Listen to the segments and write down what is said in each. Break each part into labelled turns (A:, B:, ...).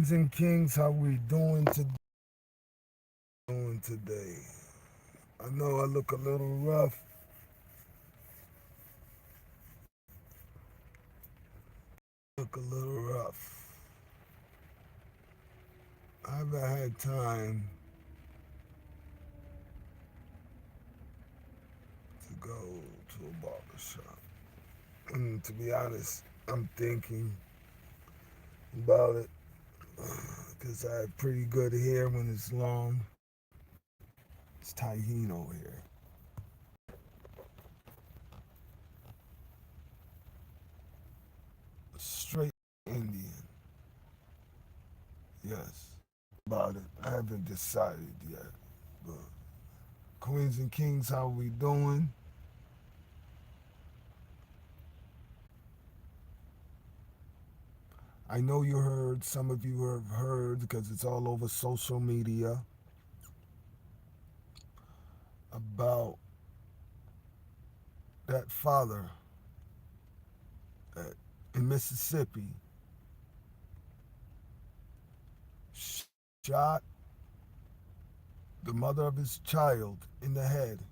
A: Queens and kings, how we doing today? I know I look a little rough. Look a little rough. I haven't had time to go to a barber shop. And to be honest, I'm thinking about it because I have pretty good hair when it's long. It's Taino hair. Straight Indian. Yes. About it. I haven't decided yet. But Queens and Kings, how we doing? I know you heard, some of you have heard because it's all over social media about that father at, in Mississippi shot the mother of his child in the head.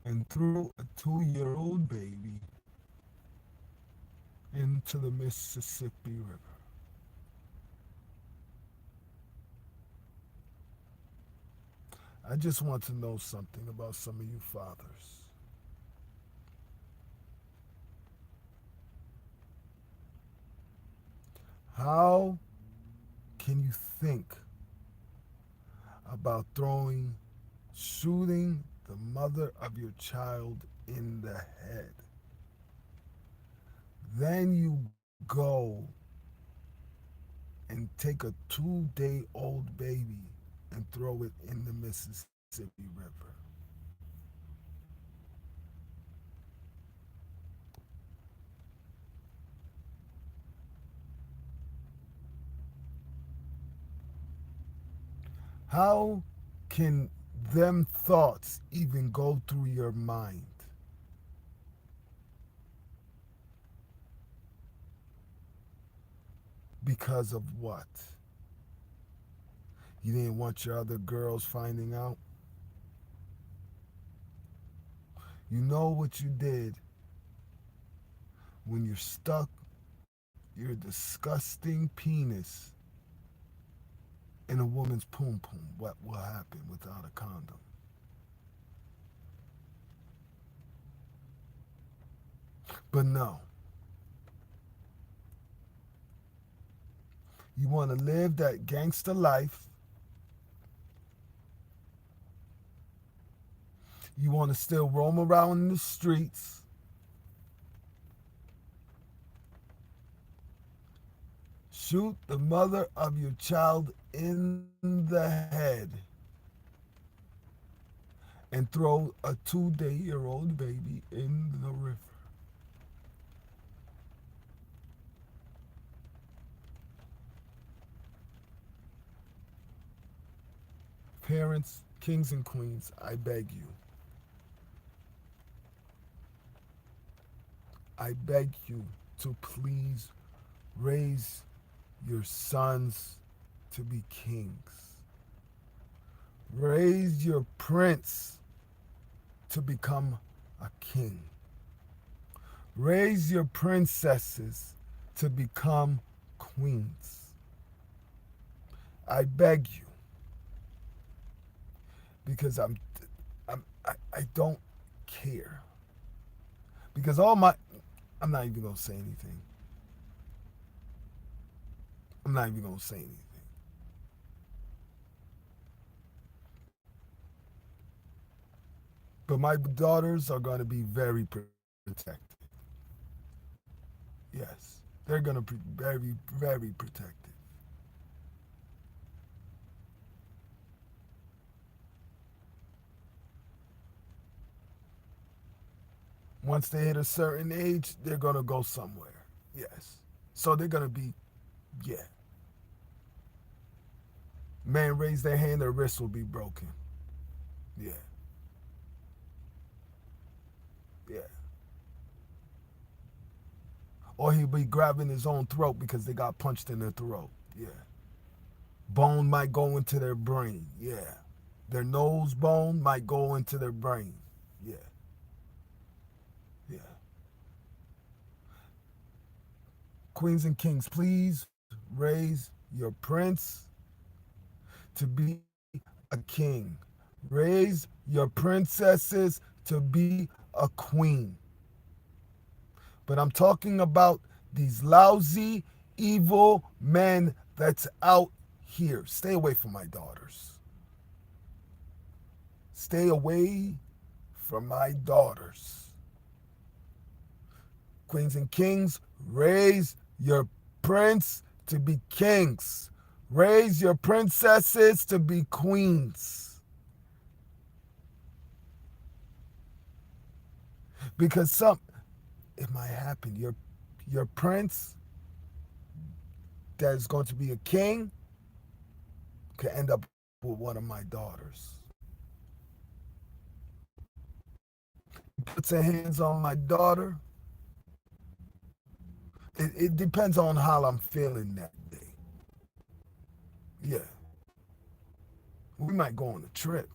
A: And threw a 2-year-old baby into the Mississippi River. I just want to know something about some of you fathers. How can you think about shooting the mother of your child in the head? Then you go and take a 2-day old baby and throw it in the Mississippi River. How can them thoughts even go through your mind? Because of what? You didn't want your other girls finding out? You know what you did when you're stuck your disgusting penis in a woman's poom poom. What will happen without a condom? But no, you want to live that gangster life. You want to still roam around in the streets. Shoot the mother of your child in the head and throw a 2-day-old baby in the river. Parents, kings and queens, I beg you. I beg you to please raise your sons to be kings. Raise your prince to become a king. Raise your princesses to become queens. I beg you, because I don't care. Because I'm not even gonna say anything. I'm not even gonna say anything. But my daughters are gonna be very protected. Yes, they're gonna be very, very protected. Once they hit a certain age, they're gonna go somewhere. Yes. So they're gonna be, yeah. Man raise their hand, their wrist will be broken. Yeah, yeah. Or he'll be grabbing his own throat because they got punched in their throat. Yeah. Bone might go into their brain. Yeah. Their nose bone might go into their brain. Yeah. Yeah. Queens and kings, please raise your prince to be a king. Raise your princesses to be a queen. But I'm talking about these lousy, evil men that's out here. Stay away from my daughters. Stay away from my daughters. Queens and kings, raise your prince to be kings. Raise your princesses to be queens. Because it might happen. Your prince that is going to be a king could end up with one of my daughters. Puts her hands on my daughter. It depends on how I'm feeling that day. Yeah. We might go on a trip.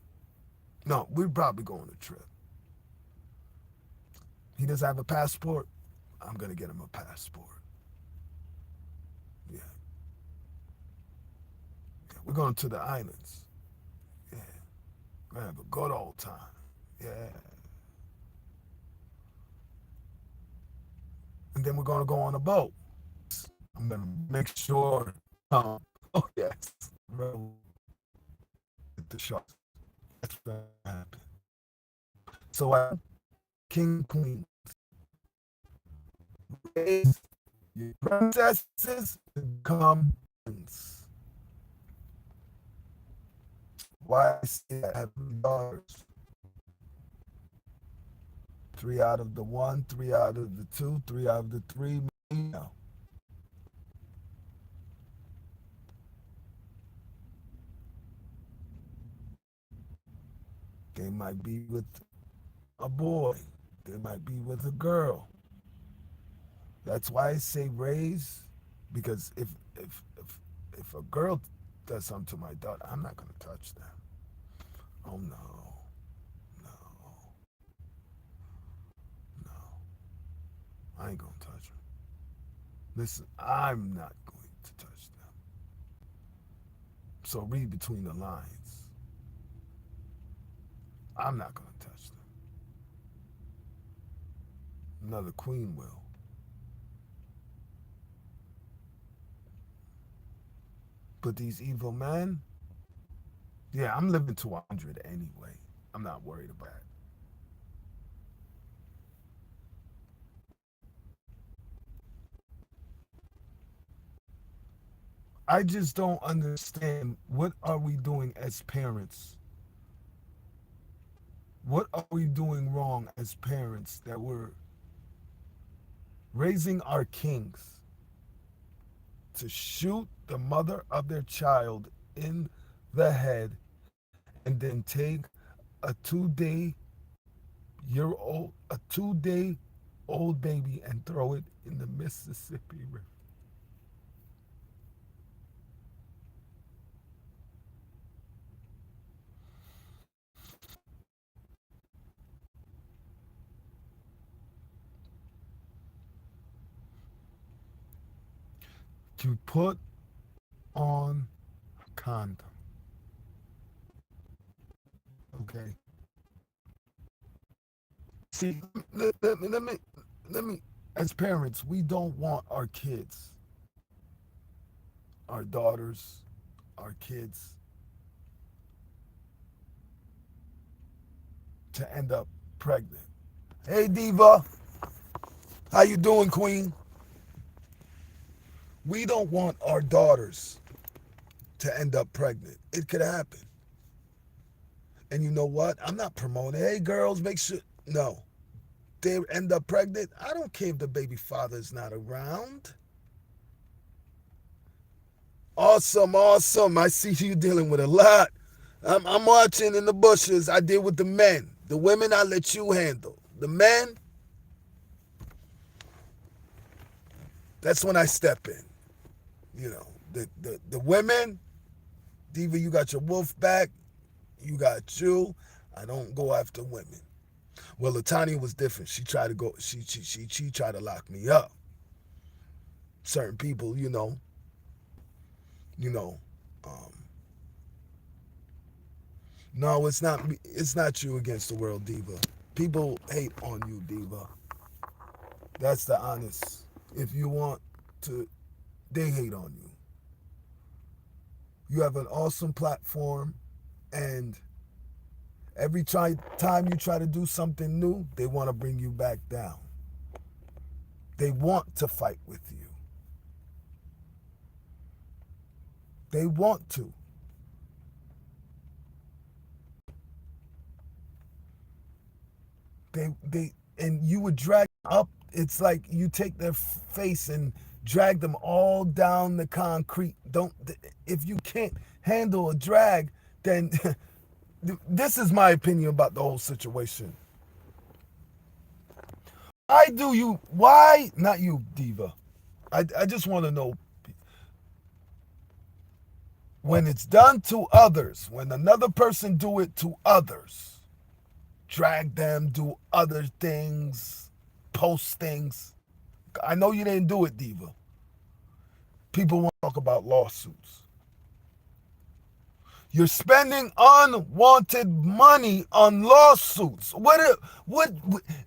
A: No, we'd probably go on a trip. He doesn't have a passport. I'm going to get him a passport. Yeah. We're going to the islands. Yeah. We're going to have a good old time. Yeah. And then we're going to go on a boat. I'm going to make sure. Oh, yes. The sharks. That's going to happen. So, king, queen, raise your princesses to become queens. Why I say I have 3 daughters? 3 out of the 1, 3 out of the 2, 3 out of the 3 male. They might be with a boy. They might be with a girl. That's why I say raise, because if a girl does something to my daughter, I'm not gonna touch them. Oh no, no, no. I ain't gonna touch them. Listen, I'm not going to touch them. So read between the lines. I'm not gonna touch them. Another queen will. But these evil men, yeah, I'm living to 100 anyway. I'm not worried about it. I just don't understand, what are we doing as parents? What are we doing wrong as parents that we're raising our kings to shoot the mother of their child in the head and then take a 2 day old baby and throw it in the Mississippi River? To put on a condom. Okay. See, let me, as parents, we don't want our kids, our daughters, our kids to end up pregnant. Hey, Diva, how you doing, Queen? We don't want our daughters to end up pregnant. It could happen. And you know what? I'm not promoting, hey, girls, make sure. No. They end up pregnant. I don't care if the baby father's not around. Awesome, awesome. I see you dealing with a lot. I'm watching in the bushes. I deal with the men. The women I let you handle. The men, that's when I step in. You know, the women, Diva, you got your wolf back. You got you. I don't go after women. Well, Latanya was different. She tried to go. She tried to lock me up. Certain people, you know. Um, no, it's not. It's not you against the world, Diva. People hate on you, Diva. That's the honest. If you want to, they hate on you. You have an awesome platform, and every time you try to do something new, they want to bring you back down. They want to fight with you. They want to. And you would drag up. It's like you take their face and drag them all down the concrete. Don't. If you can't handle a drag, then this is my opinion about the whole situation. Why not you, Diva? I just want to know, when it's done to others, when another person do it to others, drag them, do other things, post things. I know you didn't do it, Diva. People want to talk about lawsuits. You're spending unwanted money on lawsuits. What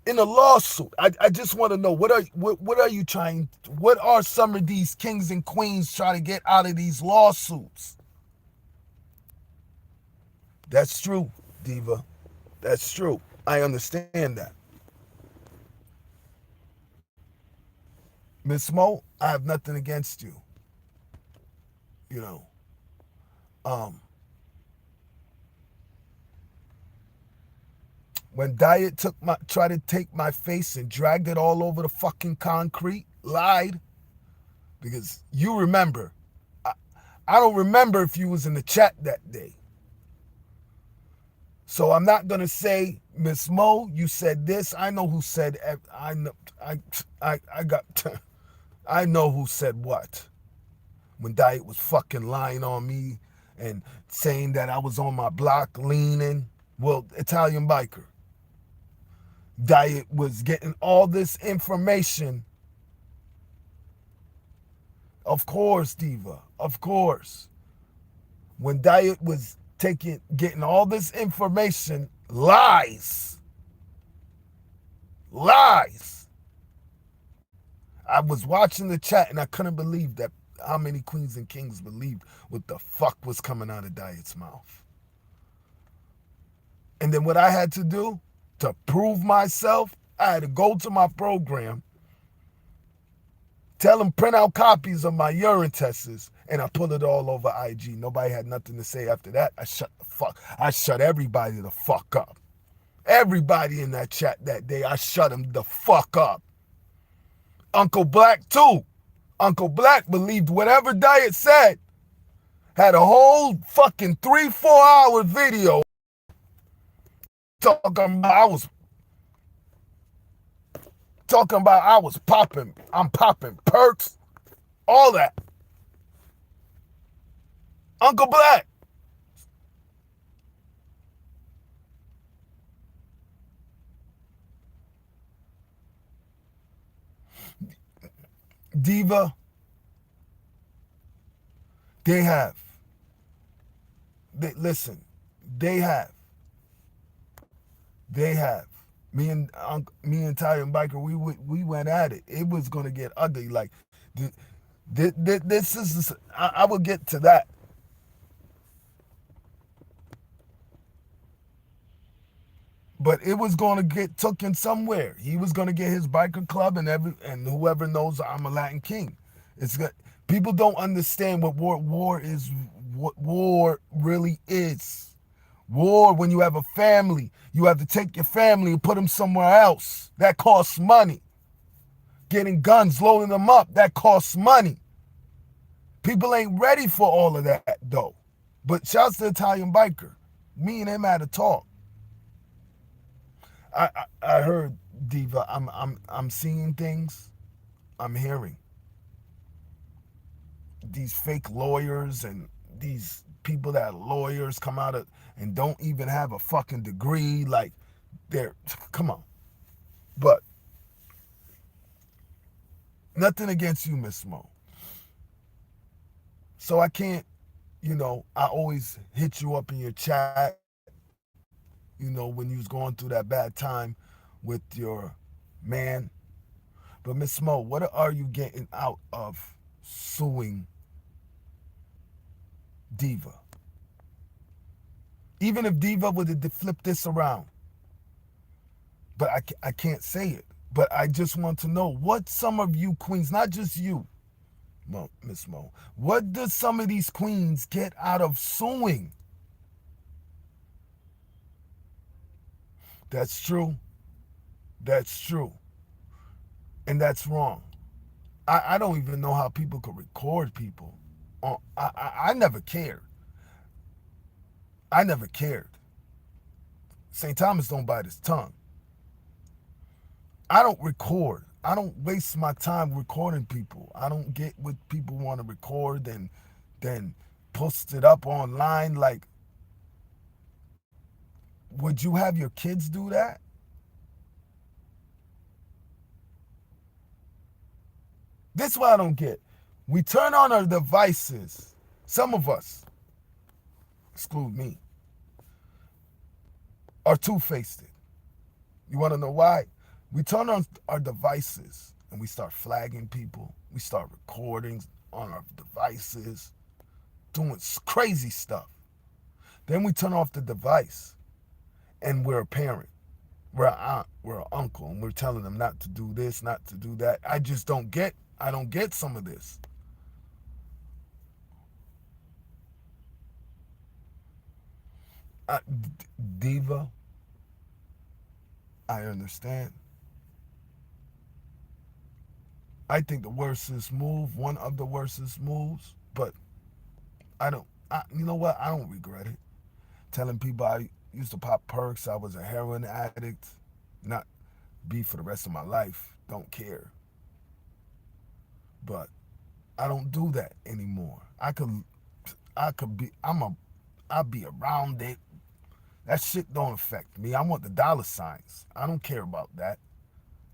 A: in a lawsuit? I just want to know what are you trying? What are some of these kings and queens trying to get out of these lawsuits? That's true, Diva. That's true. I understand that. Miss Mo, I have nothing against you. You know. When Diet tried to take my face and dragged it all over the fucking concrete, lied, because you remember. I don't remember if you was in the chat that day. So I'm not gonna say, Miss Mo, you said this. I know who said. I know. I got. I know who said what. When Diet was fucking lying on me and saying that I was on my block leaning. Well, Italian biker. Diet was getting all this information. Of course, Diva. Of course. When Diet was getting all this information, lies. Lies. I was watching the chat and I couldn't believe that how many queens and kings believed what the fuck was coming out of Diet's mouth. And then what I had to do to prove myself, I had to go to my program, tell them print out copies of my urine tests, and I put it all over IG. Nobody had nothing to say after that. I shut everybody the fuck up. Everybody in that chat that day, I shut them the fuck up. Uncle Black too. Uncle Black believed whatever Diet said. Had a whole fucking 3-4 hour video talking about I'm popping perks, all that. Uncle Black. Diva, they have. Listen, they have. Me and Italian biker, we went at it. It was gonna get ugly. Like, this is. I will get to that. But it was gonna get taken somewhere. He was gonna get his biker club and whoever knows I'm a Latin king. People don't understand what war is. What war really is. War, when you have a family, you have to take your family and put them somewhere else. That costs money. Getting guns, loading them up, that costs money. People ain't ready for all of that though. But shouts to Italian Biker. Me and him had a talk. I heard Diva. I'm seeing things. I'm hearing these fake lawyers and these people that are lawyers come out of and don't even have a fucking degree. Like they're come on. But nothing against you, Miss Mo. So I can't, I always hit you up in your chat, when you was going through that bad time with your man. But Miss Mo, what are you getting out of suing Diva? Even if Diva would have flipped this around, but I can't say it. But I just want to know what some of you queens, not just you, Miss Mo, what does some of these queens get out of suing? That's true. That's true. And that's wrong. I don't even know how people could record people. I never cared. I never cared. St. Thomas don't bite his tongue. I don't record. I don't waste my time recording people. I don't get what people want to record and then post it up online. Like, would you have your kids do that? This is what I don't get. We turn on our devices. Some of us, exclude me, are two-faced. You want to know why? We turn on our devices and we start flagging people. We start recording on our devices, doing crazy stuff. Then we turn off the device and we're a parent. We're an aunt, we're an uncle, and we're telling them not to do this, not to do that. I don't get some of this. Diva, I understand. I think the worstest move, one of the worstest moves, but you know what? I don't regret it. Telling people I used to pop perks, I was a heroin addict, not be for the rest of my life, don't care. But I don't do that anymore. I'll be around it. That shit don't affect me. I want the dollar signs. I don't care about that.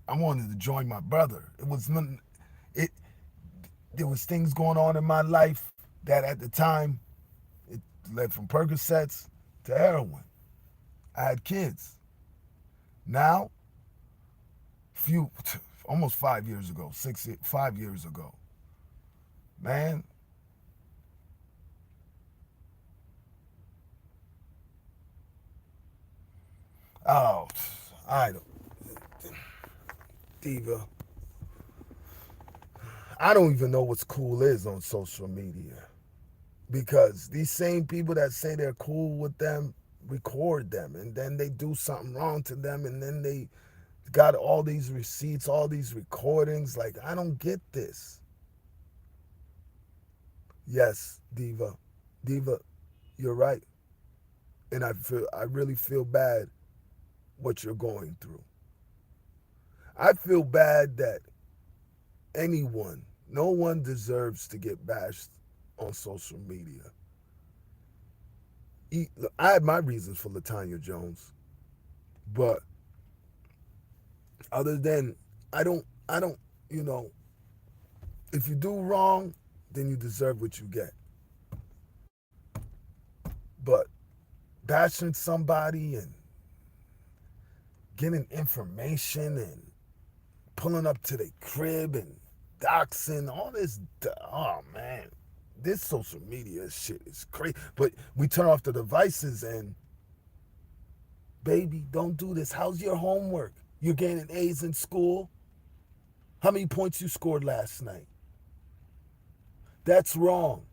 A: I wanted to join my brother. It there was things going on in my life that at the time it led from Percocets to heroin. I had kids. Now, almost 5 years ago, 5 years ago, man. Oh, I don't, Diva. I don't even know what's cool is on social media because these same people that say they're cool with them record them and then they do something wrong to them and then they got all these receipts, all these recordings. Like, I don't get this. Yes, Diva. Diva, you're right. And I really feel bad what you're going through. I feel bad that no one deserves to get bashed on social media. I had my reasons for LaTanya Jones, but other than I don't, you know, if you do wrong, then you deserve what you get. But bashing somebody and getting information and pulling up to their crib and doxing, all this, oh man, this social media shit is crazy. But we turn off the devices and, baby, don't do this. How's your homework? You're getting A's in school? How many points you scored last night? That's wrong.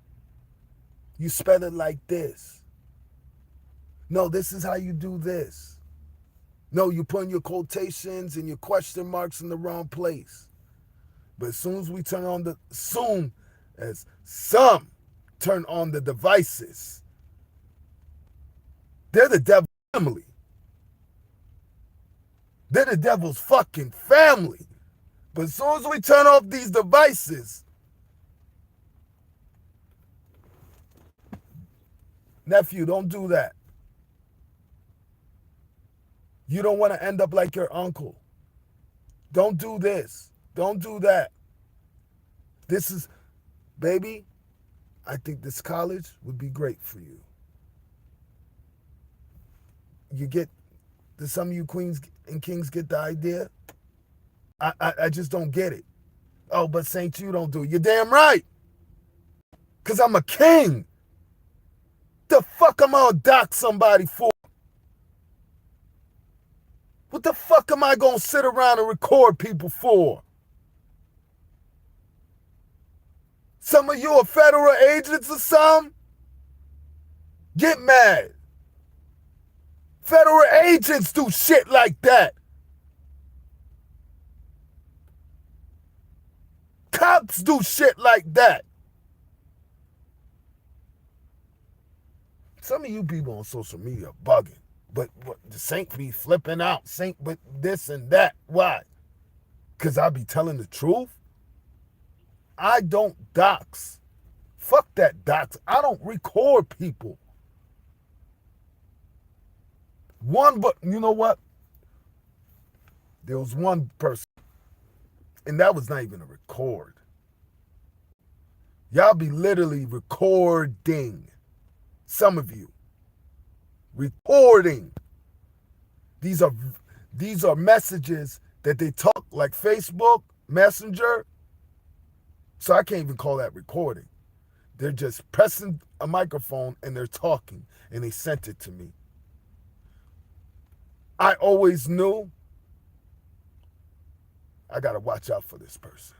A: You spell it like this. No, this is how you do this. No, you're putting your quotations and your question marks in the wrong place. But as soon as we turn on as Some turn on the devices. They're the devil's family. They're the devil's fucking family. But as soon as we turn off these devices, nephew, don't do that. You don't want to end up like your uncle. Don't do this. Don't do that. This is, baby, I think this college would be great for you. You get, do some of you queens and kings get the idea? I just don't get it. Oh, but Saint, you don't do it. You're damn right. Because I'm a king. The fuck am I going to dock somebody for? What the fuck am I going to sit around and record people for? Some of you are federal agents or something? Get mad. Federal agents do shit like that. Cops do shit like that. Some of you people on social media are bugging. But the Saint be flipping out. Saint, but this and that. Why? Because I be telling the truth? I don't dox. Fuck that dox. I don't record people. But you know what? There was one person, and that was not even a record. Y'all be literally recording. Some of you. Recording. These are messages that they talk like Facebook, Messenger. So I can't even call that recording. They're just pressing a microphone and they're talking, and they sent it to me. I always knew I got to watch out for this person.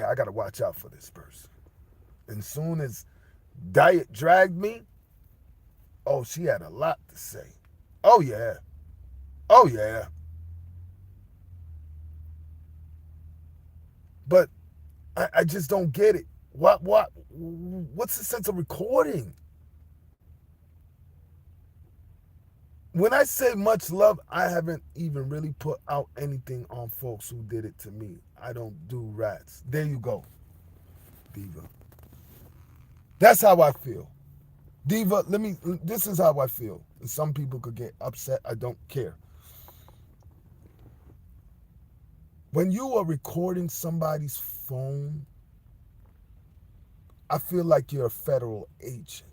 A: I got to watch out for this person. And soon as Diet dragged me, oh, she had a lot to say. Oh, yeah. Oh, yeah. But I just don't get it. What's the sense of recording? When I say much love, I haven't even really put out anything on folks who did it to me. I don't do rats. There you go, Diva. That's how I feel. Diva, this is how I feel. And some people could get upset. I don't care. When you are recording somebody's phone, I feel like you're a federal agent.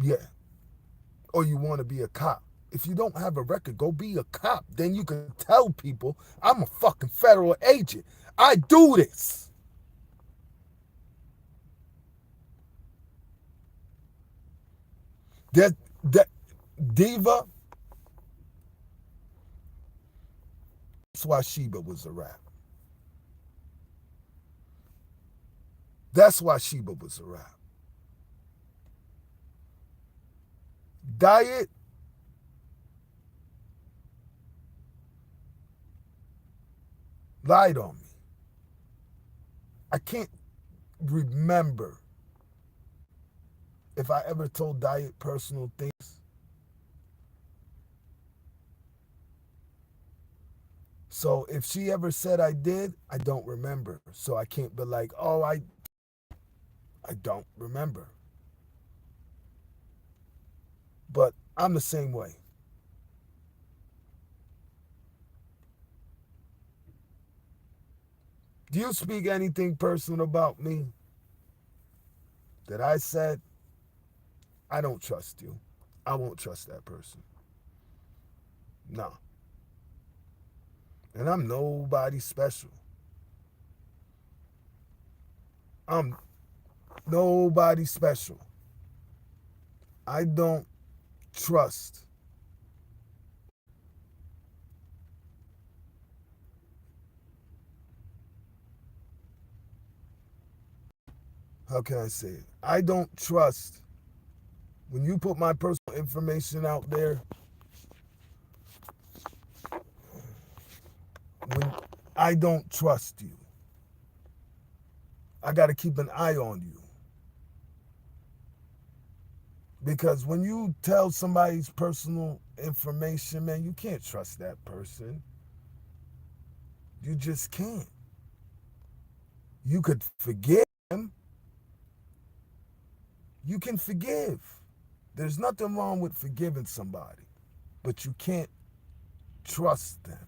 A: Yeah. Or you want to be a cop. If you don't have a record, go be a cop. Then you can tell people, I'm a fucking federal agent. I do this. That Diva, that's why Sheba was a rap. That's why Sheba was a rap. Diet, lied on me. I can't remember if I ever told Diet personal things. So if she ever said I did, I don't remember. So I can't be like, oh, I don't remember. But I'm the same way. Do you speak anything personal about me that I said? I don't trust you. I won't trust that person. No. And I'm nobody special. I'm nobody special. I don't trust. How can I say it? I don't trust. When you put my personal information out there, when I don't trust you. I got to keep an eye on you. Because when you tell somebody's personal information, man, you can't trust that person. You just can't. You could forgive them. You can forgive. There's nothing wrong with forgiving somebody, but you can't trust them.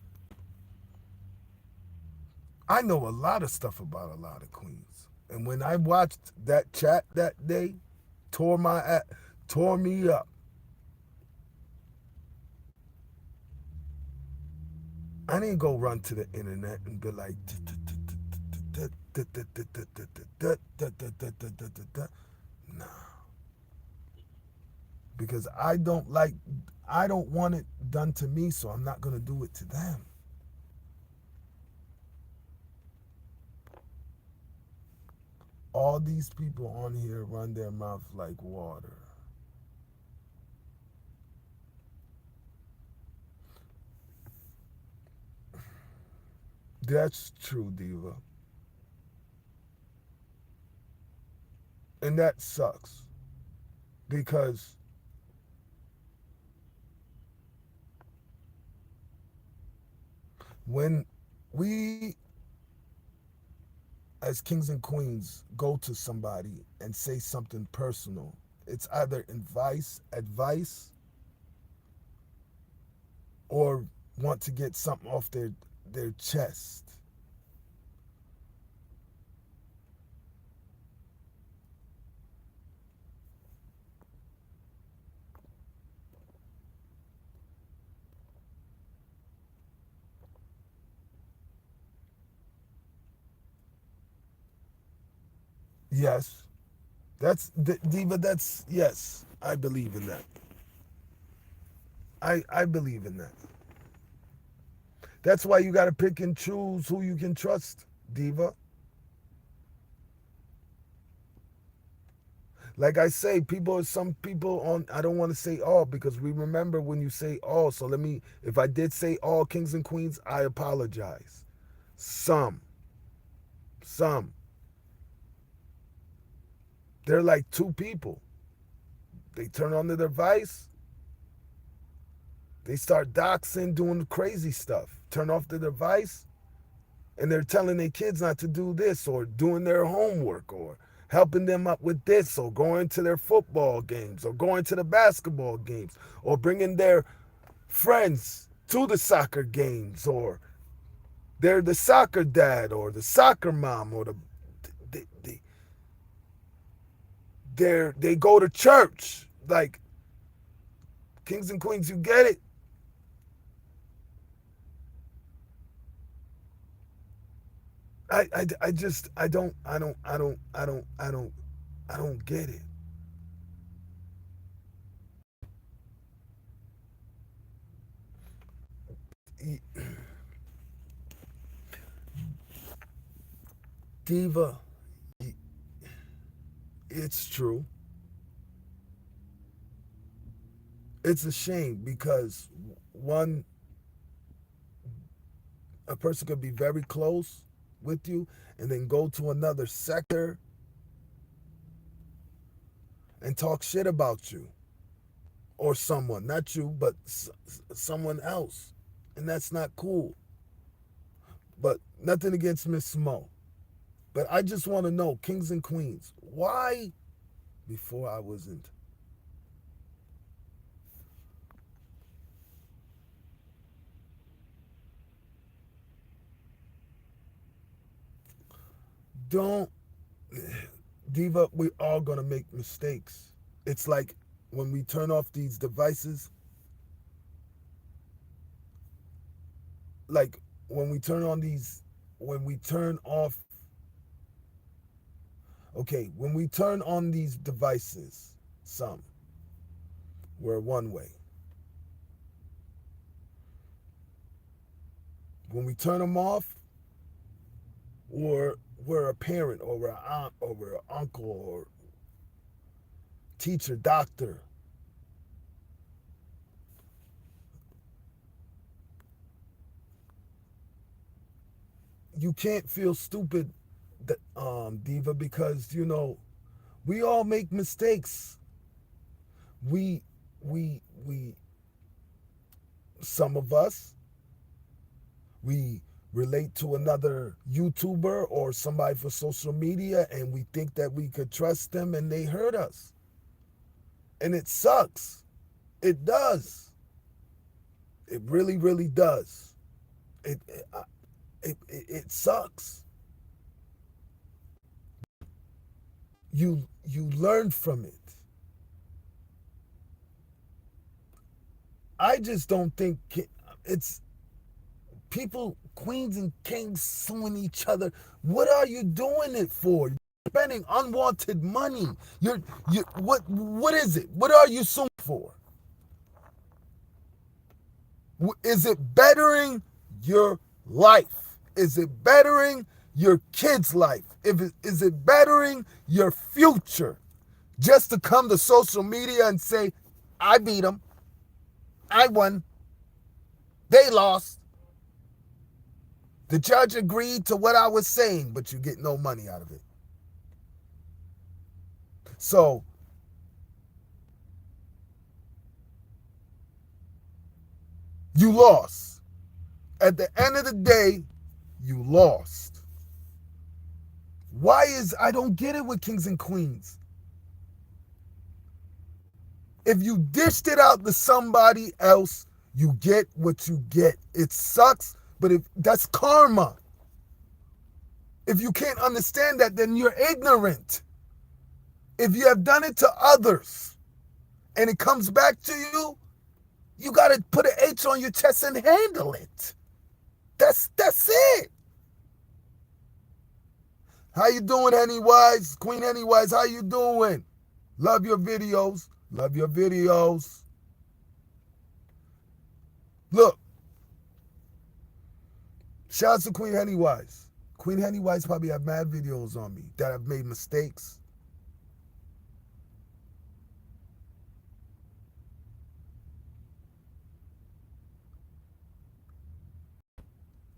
A: I know a lot of stuff about a lot of queens. And when I watched that chat that day, tore me up. I didn't go run to the internet and be like, nah. Because I don't want it done to me, so I'm not going to do it to them. All these people on here run their mouth like water. That's true, Diva. And that sucks. Because when we, as kings and queens, go to somebody and say something personal, it's either advice, or want to get something off their chest. Yes. That's Diva, yes, I believe in that. I believe in that. That's why you got to pick and choose who you can trust, Diva. Like I say, some people on, I don't want to say all because we remember when you say all. So if I did say all kings and queens, I apologize. Some. They're like two people. They turn on the device, they start doxing, doing crazy stuff. Turn off the device, and they're telling their kids not to do this, or doing their homework, or helping them up with this, or going to their football games, or going to the basketball games, or bringing their friends to the soccer games, or they're the soccer dad or the soccer mom, or they go to church. Like, kings and queens, you get it? I just I don't get it. Diva, it's true. It's a shame because one, a person could be very close with you and then go to another sector and talk shit about you or someone, not you, but someone else. And that's not cool. But nothing against Miss Smo. But I just want to know, kings and queens, why before I wasn't? Don't, Diva, we all gonna make mistakes. It's like when we turn off these devices, like when we turn on these, when we turn off, okay, when we turn on these devices, some, we're one way. When we turn them off, we're a parent, or we're an aunt, or we're an uncle, or teacher, doctor. you can't feel stupid, Diva, because we all make mistakes. We we some of us, we relate to another YouTuber or somebody for social media, and we think that we could trust them, and they hurt us. And it sucks. It does. It really, really does. It sucks. You learn from it. I just don't think it's people, queens and kings, suing each other. What are you doing it for? You're spending unwanted money. What is it? What are you suing for? Is it bettering your life? Is it bettering your kid's life? Is it bettering your future? Just to come to social media and say, I beat them, I won, they lost. The judge agreed to what I was saying, but you get no money out of it. So, you lost. At the end of the day, you lost. I don't get it with kings and queens. If you dished it out to somebody else, you get what you get. It sucks, but that's karma. If you can't understand that, then you're ignorant. If you have done it to others and it comes back to you, you got to put an H on your chest and handle it. That's it. How you doing, Hennywise? Queen Hennywise, how you doing? Love your videos. Love your videos. Look. Shout out to Queen Hennywise. Queen Hennywise probably have mad videos on me that I've made mistakes.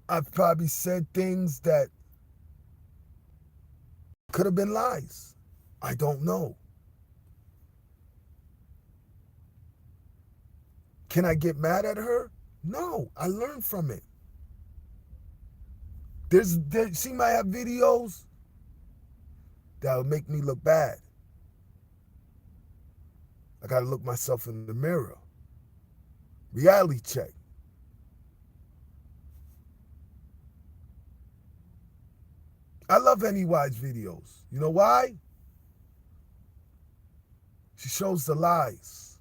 A: I've probably said things that could have been lies. I don't know. Can I get mad at her? No, I learned from it. She might have videos that will make me look bad. I got to look myself in the mirror. Reality check. I love Hennywise videos. You know why? She shows the lies.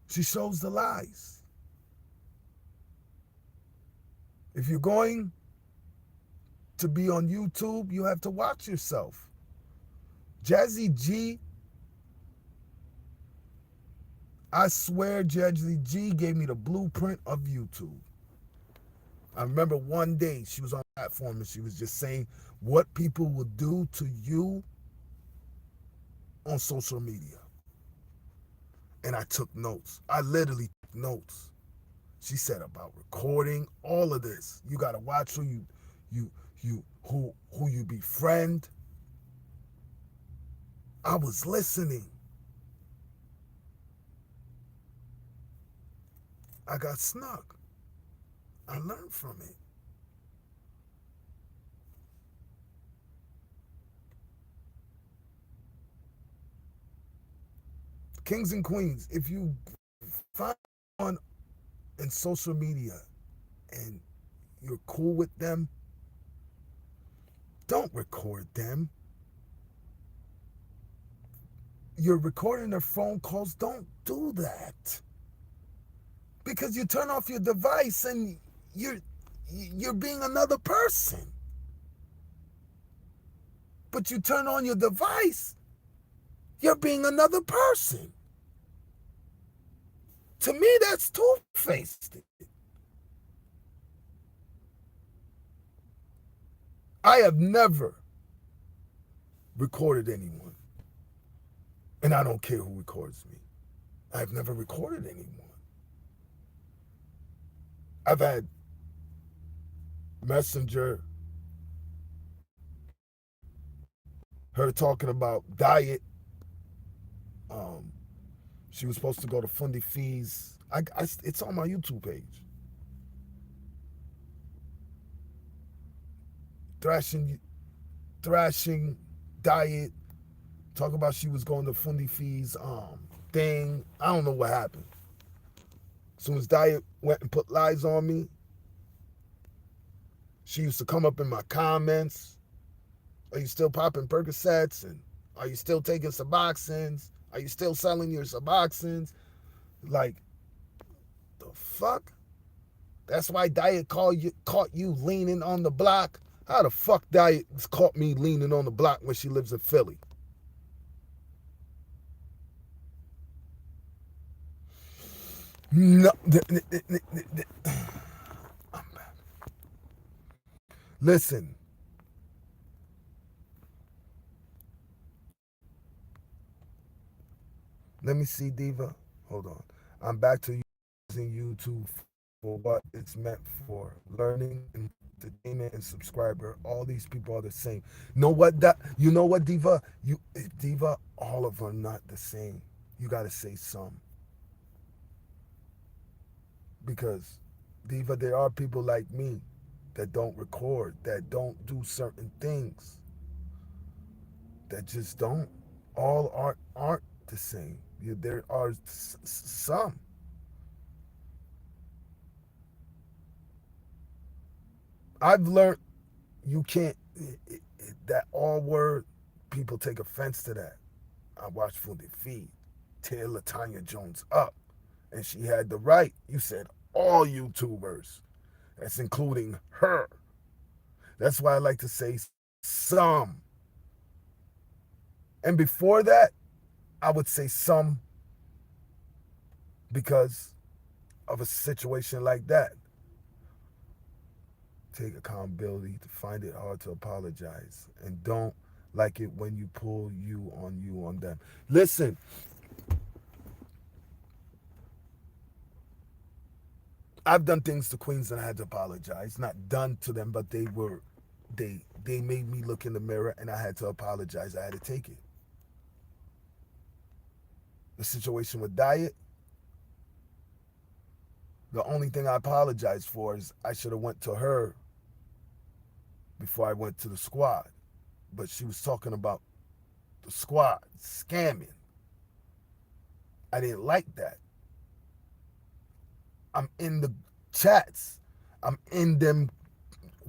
A: She shows the lies. If you're going to be on YouTube, you have to watch yourself. Jazzy G, I swear Jazzy G gave me the blueprint of YouTube. I remember one day she was on the platform and she was just saying what people will do to you on social media. And I took notes. I literally took notes. She said about recording, all of this. You gotta watch who you befriend. I was listening. I got snuck. I learned from it. Kings and queens, if you find on in social media and you're cool with them, don't record them. You're recording their phone calls, don't do that. Because you turn off your device and you're being another person. But you turn on your device, you're being another person. To me, that's two-faced. I have never recorded anyone. And I don't care who records me. I've never recorded anyone. I've had Messenger, her talking about diet. Um, she was supposed to go to Fundy Fees. It's on my YouTube page. Thrashing, thrashing, diet. Talk about she was going to Fundy Fees thing. I don't know what happened. As soon as Diet went and put lies on me, she used to come up in my comments. Are you still popping Percocets? And are you still taking Suboxones? Are you still selling your Suboxones? Like, the fuck? That's why Diet caught you leaning on the block. How the fuck Diet caught me leaning on the block when she lives in Philly? No. Listen. Let me see, Diva. Hold on. I'm back to using YouTube for what it's meant for. Learning, entertainment, and subscriber. All these people are the same. You know what, Diva? Diva, all of them are not the same. You gotta say some. Because, Diva, there are people like me that don't record, that don't do certain things. That just don't. All aren't the same. There are some. I've learned you can't, that all word, people take offense to that. I watched For the Feed, tear Latanya Jones up, and she had the right. You said all YouTubers. That's including her. That's why I like to say some. And before that, I would say some because of a situation like that. Take accountability to find it hard to apologize. And don't like it when you pull you on them. Listen, I've done things to queens and I had to apologize. Not done to them, but they made me look in the mirror and I had to apologize. I had to take it. The situation with Diet, the only thing I apologize for is I should have went to her before I went to the squad. But she was talking about the squad scamming. I didn't like that. I'm in the chats. I'm in them.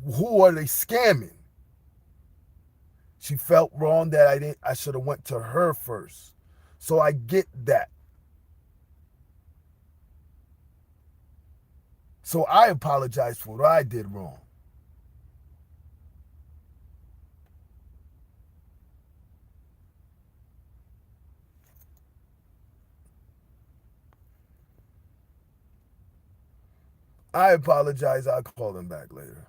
A: Who are they scamming? She felt wrong that I should have went to her first. So I get that. So I apologize for what I did wrong. I apologize. I'll call them back later.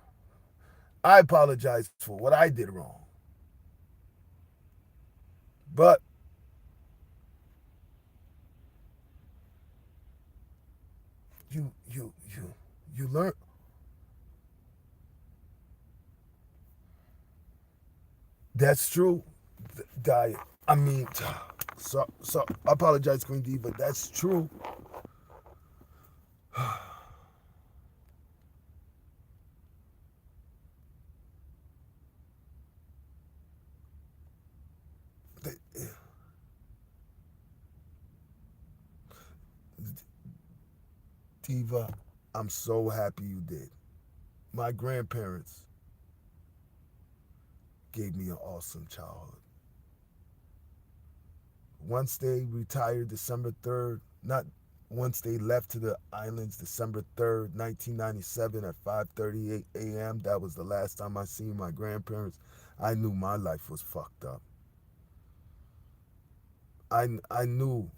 A: I apologize for what I did wrong. But you learn. That's true. Diet. I mean, so I apologize, Queen D, but that's true. Diva, I'm so happy you did. My grandparents gave me an awesome childhood. Once they retired December 3rd, not once they left to the islands December 3rd, 1997 at 5:38 a.m., that was the last time I seen my grandparents. I knew my life was fucked up. I knew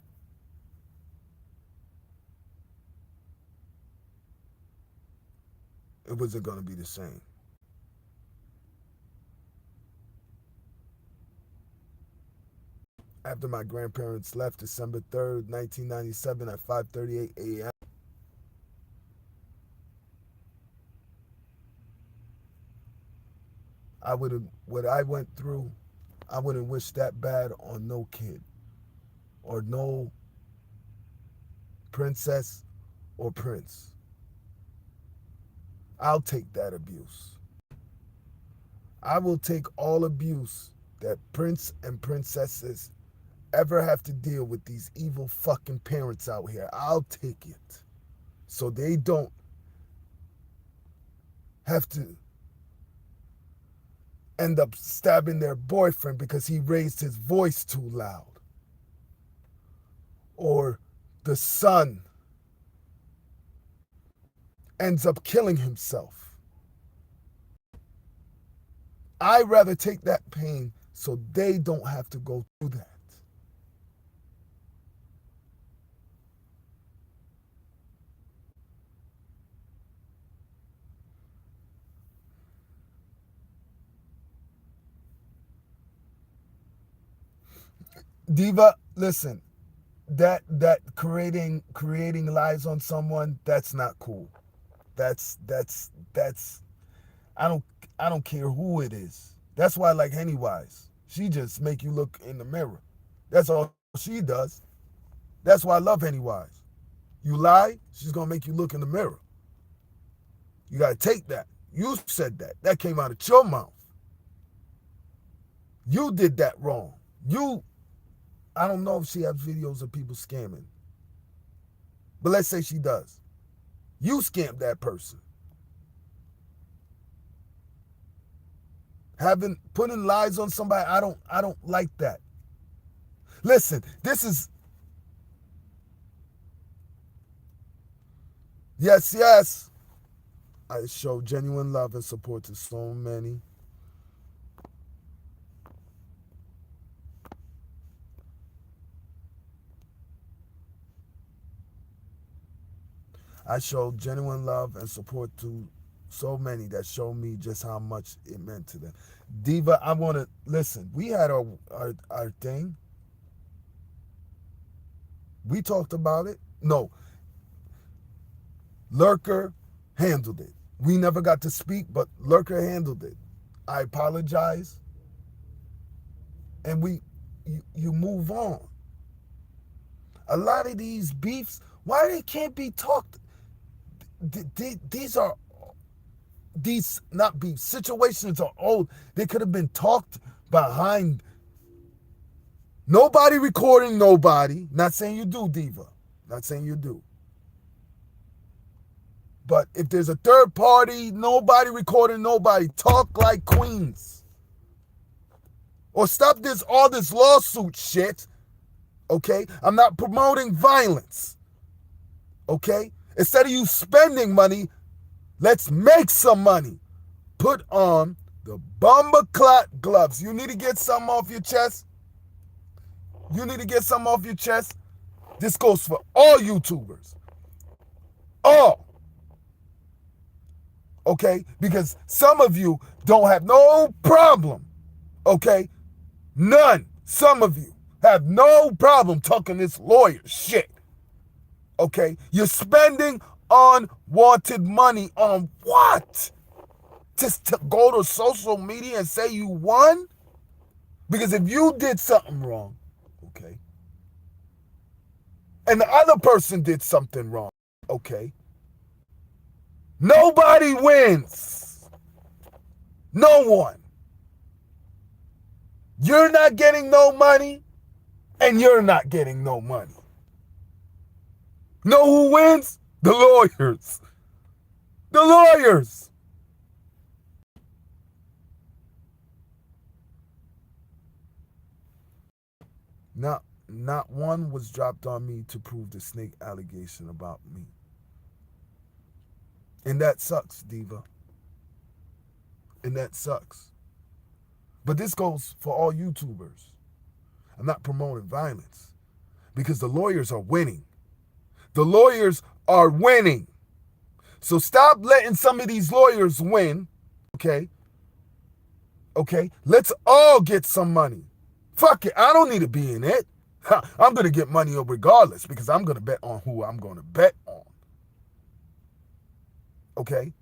A: it wasn't going to be the same. After my grandparents left December 3rd, 1997 at 5:38 a.m., what I went through, I wouldn't wish that bad on no kid or no princess or prince. I'll take that abuse. I will take all abuse that prince and princesses ever have to deal with these evil fucking parents out here. I'll take it. So they don't have to end up stabbing their boyfriend because he raised his voice too loud. Or the son ends up killing himself. I'd rather take that pain so they don't have to go through that. Diva, listen, that creating lies on someone, that's not cool. That's I don't care who it is. That's why I like Pennywise. She just make you look in the mirror. That's all she does. That's why I love Pennywise. You lie, she's gonna make you look in the mirror. You gotta take that. You said that. That came out of your mouth. You did that wrong. I don't know if she has videos of people scamming. But let's say she does. You scammed that person. Putting lies on somebody, I don't like that. Listen, this is yes. I show genuine love and support to so many. I showed genuine love and support to so many that showed me just how much it meant to them. Diva, I want to listen. We had our thing. We talked about it. No. Lurker handled it. We never got to speak, but Lurker handled it. I apologize. And you move on. A lot of these beefs, why they can't be talked? These not beef situations are old. They could have been talked behind. Nobody recording nobody. Not saying you do, Diva. Not saying you do. But if there's a third party, nobody recording nobody, talk like queens. Or stop all this lawsuit shit. Okay? I'm not promoting violence. Okay? Instead of you spending money, let's make some money. Put on the bomber clot gloves. You need to get something off your chest. You need to get something off your chest. This goes for all YouTubers. All. Okay? Because some of you don't have no problem. Okay? None. Some of you have no problem talking this lawyer shit. Okay? You're spending unwanted money on what? Just to go to social media and say you won? Because if you did something wrong, okay, and the other person did something wrong, okay, nobody wins. No one. You're not getting no money, and you're not getting no money. Know who wins? The lawyers. The lawyers. Not one was dropped on me to prove the snake allegation about me. And that sucks, Diva. And that sucks. But this goes for all YouTubers. I'm not promoting violence because the lawyers are winning. The lawyers are winning. So stop letting some of these lawyers win, okay? Okay? Let's all get some money. Fuck it, I don't need to be in it. I'm going to get money regardless because I'm going to bet on who I'm going to bet on. Okay?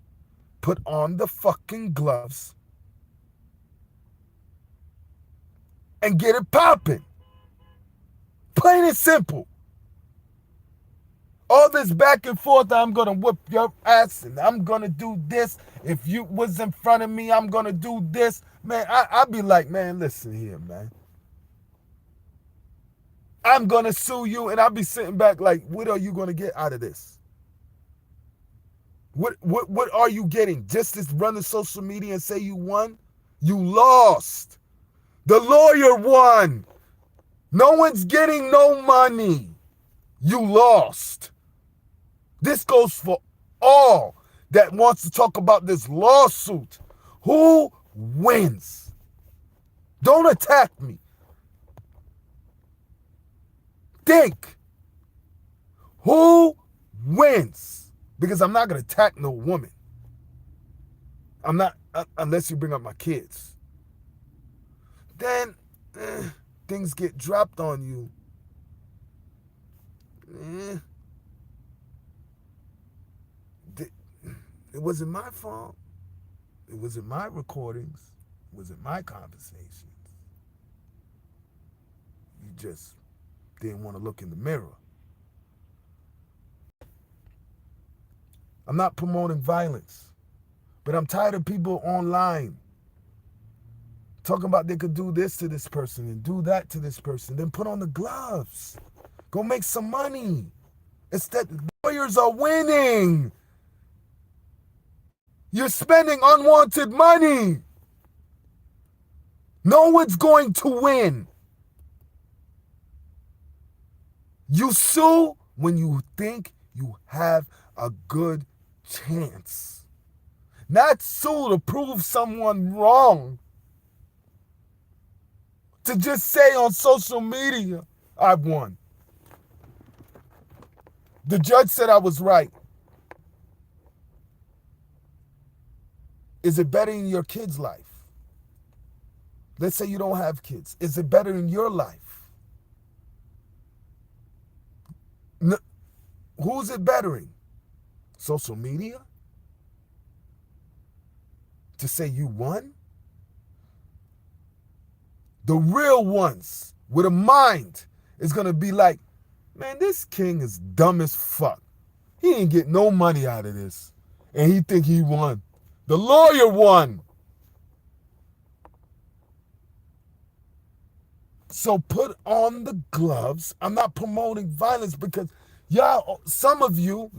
A: Put on the fucking gloves and get it popping. Plain and simple. All this back and forth, I'm going to whip your ass and I'm going to do this. If you was in front of me, I'm going to do this. Man, I be like, man, listen here, man. I'm going to sue you, and I'll be sitting back like, what are you going to get out of this? What are you getting? Just to run the social media and say you won? You lost. The lawyer won. No one's getting no money. You lost. This goes for all that wants to talk about this lawsuit. Who wins? Don't attack me. Think. Who wins? Because I'm not going to attack no woman. I'm not, unless you bring up my kids. Then things get dropped on you. It wasn't my fault. It wasn't my recordings. It wasn't my conversations. You just didn't want to look in the mirror. I'm not promoting violence, but I'm tired of people online talking about they could do this to this person and do that to this person. Then put on the gloves. Go make some money. Instead, lawyers are winning. You're spending unwanted money. No one's going to win. You sue when you think you have a good chance. Not sue to prove someone wrong. To just say on social media, I won. The judge said I was right. Is it better in your kid's life? Let's say you don't have kids. Is it better in your life? Who's it bettering? Social media? To say you won? The real ones with a mind is going to be like, man, this king is dumb as fuck. He ain't get no money out of this. And he think he won. The lawyer won. So put on the gloves. I'm not promoting violence because y'all, some of you,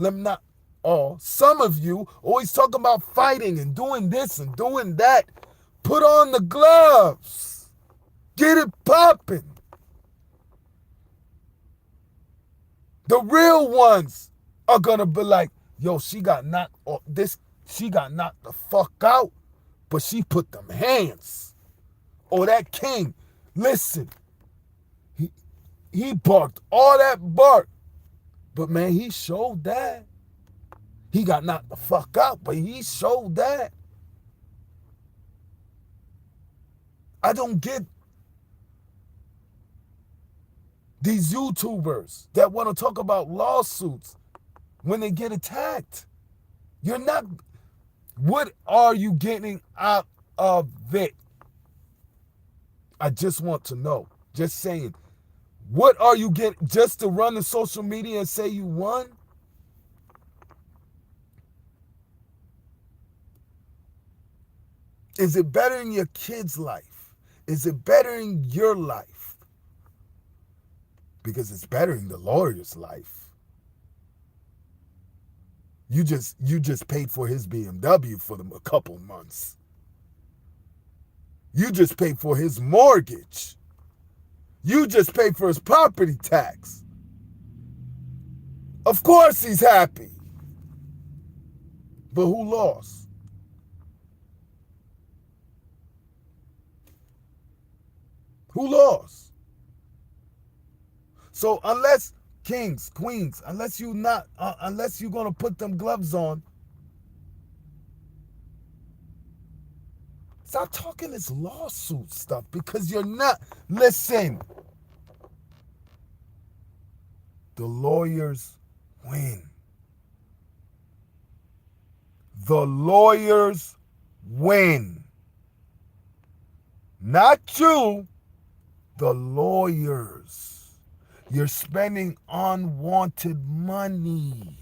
A: some of you always talk about fighting and doing this and doing that. Put on the gloves. Get it popping. The real ones are gonna be like, yo, she got knocked the fuck out, but she put them hands. Or that king, listen, he barked all that bark, but man, he showed that. He got knocked the fuck out, but he showed that. I don't get these YouTubers that want to talk about lawsuits when they get attacked. You're not, what are you getting out of it? I just want to know. Just saying. What are you getting just to run the social media and say you won? Is it better in your kid's life? Is it better in your life? Because it's better in the lawyer's life. You just paid for his BMW for a couple months. You just paid for his mortgage. You just paid for his property tax. Of course he's happy. But who lost? Who lost? So unless kings, queens, unless you're gonna put them gloves on, stop talking this lawsuit stuff because you're not. Listen, the lawyers win. The lawyers win. Not you, the lawyers. You're spending unwanted money.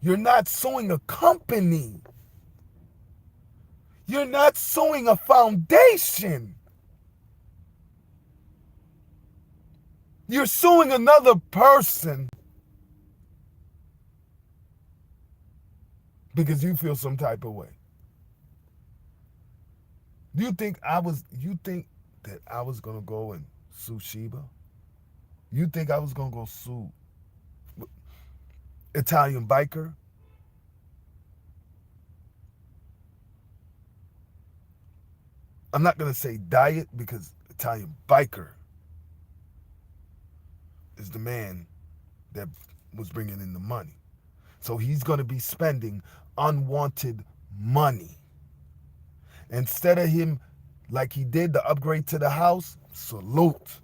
A: You're not suing a company. You're not suing a foundation. You're suing another person because you feel some type of way. You think that I was gonna go and sue Sheba? You think I was gonna go sue Italian Biker? I'm not gonna say Diet because Italian Biker is the man that was bringing in the money. So he's gonna be spending unwanted money. Instead of him, like he did the upgrade to the house, salute.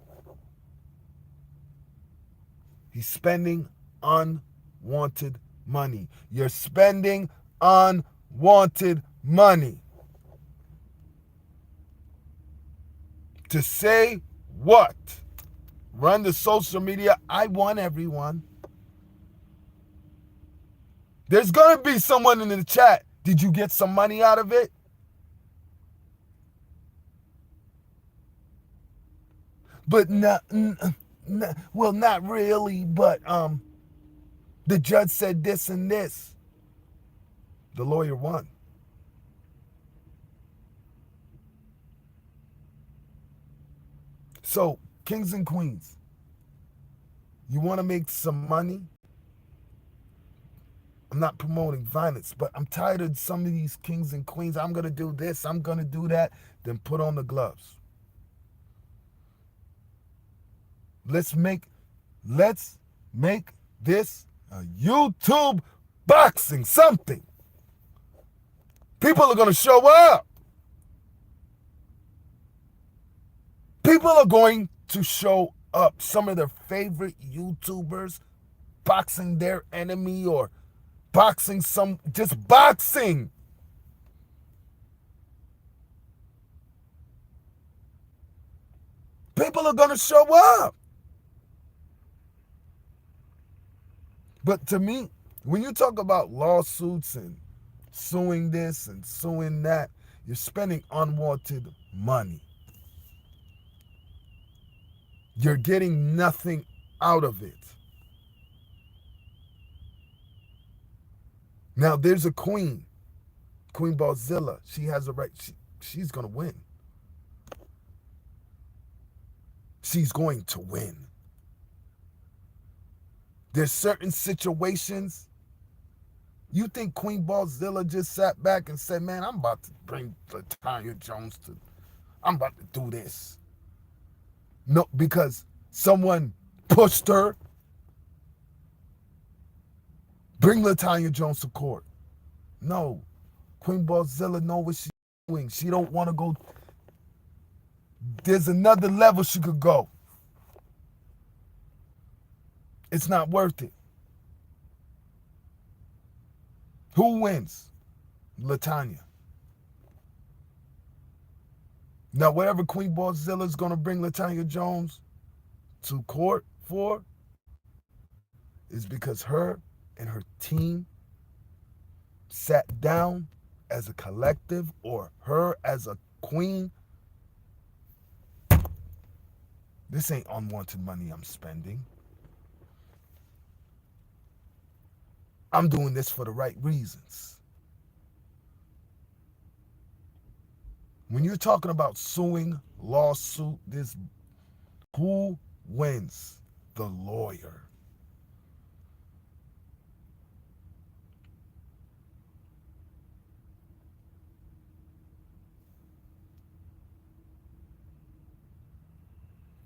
A: He's spending unwanted money. You're spending unwanted money. To say what? Run the social media. I want everyone. There's going to be someone in the chat. Did you get some money out of it? But not really, but the judge said this and this. The lawyer won. So, kings and queens, you want to make some money? I'm not promoting violence, but I'm tired of some of these kings and queens. I'm going to do this, I'm going to do that. Then put on the gloves. Let's make this a YouTube boxing something. People are going to show up. People are going to show up. Some of their favorite YouTubers boxing their enemy or boxing just boxing. People are going to show up. But to me, when you talk about lawsuits and suing this and suing that, you're spending unwanted money. You're getting nothing out of it. Now, there's a queen, Queen Ballzilla. She has a right. She's going to win. She's going to win. There's certain situations. You think Queen Ballzilla just sat back and said, man, I'm about to bring LaTanya Jones I'm about to do this. No, because someone pushed her. Bring LaTanya Jones to court. No. Queen Ballzilla knows what she's doing. She don't want to go. There's another level she could go. It's not worth it. Who wins? LaTanya. Now, whatever Queen Ballzilla is going to bring LaTanya Jones to court for is because her and her team sat down as a collective, or her as a queen. This ain't unwanted money I'm spending. I'm doing this for the right reasons. When you're talking about suing, lawsuit, who wins? The lawyer.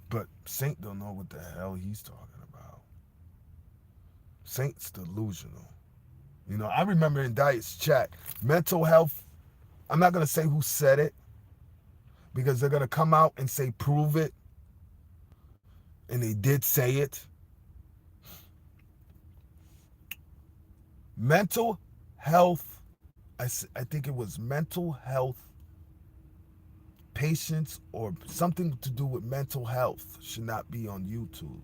A: But Saint don't know what the hell he's talking about. Saint's delusional. You know, I remember in Diet's chat, mental health, I'm not going to say who said it, because they're going to come out and say, prove it. And they did say it. Mental health, I think it was mental health patients or something to do with mental health should not be on YouTube.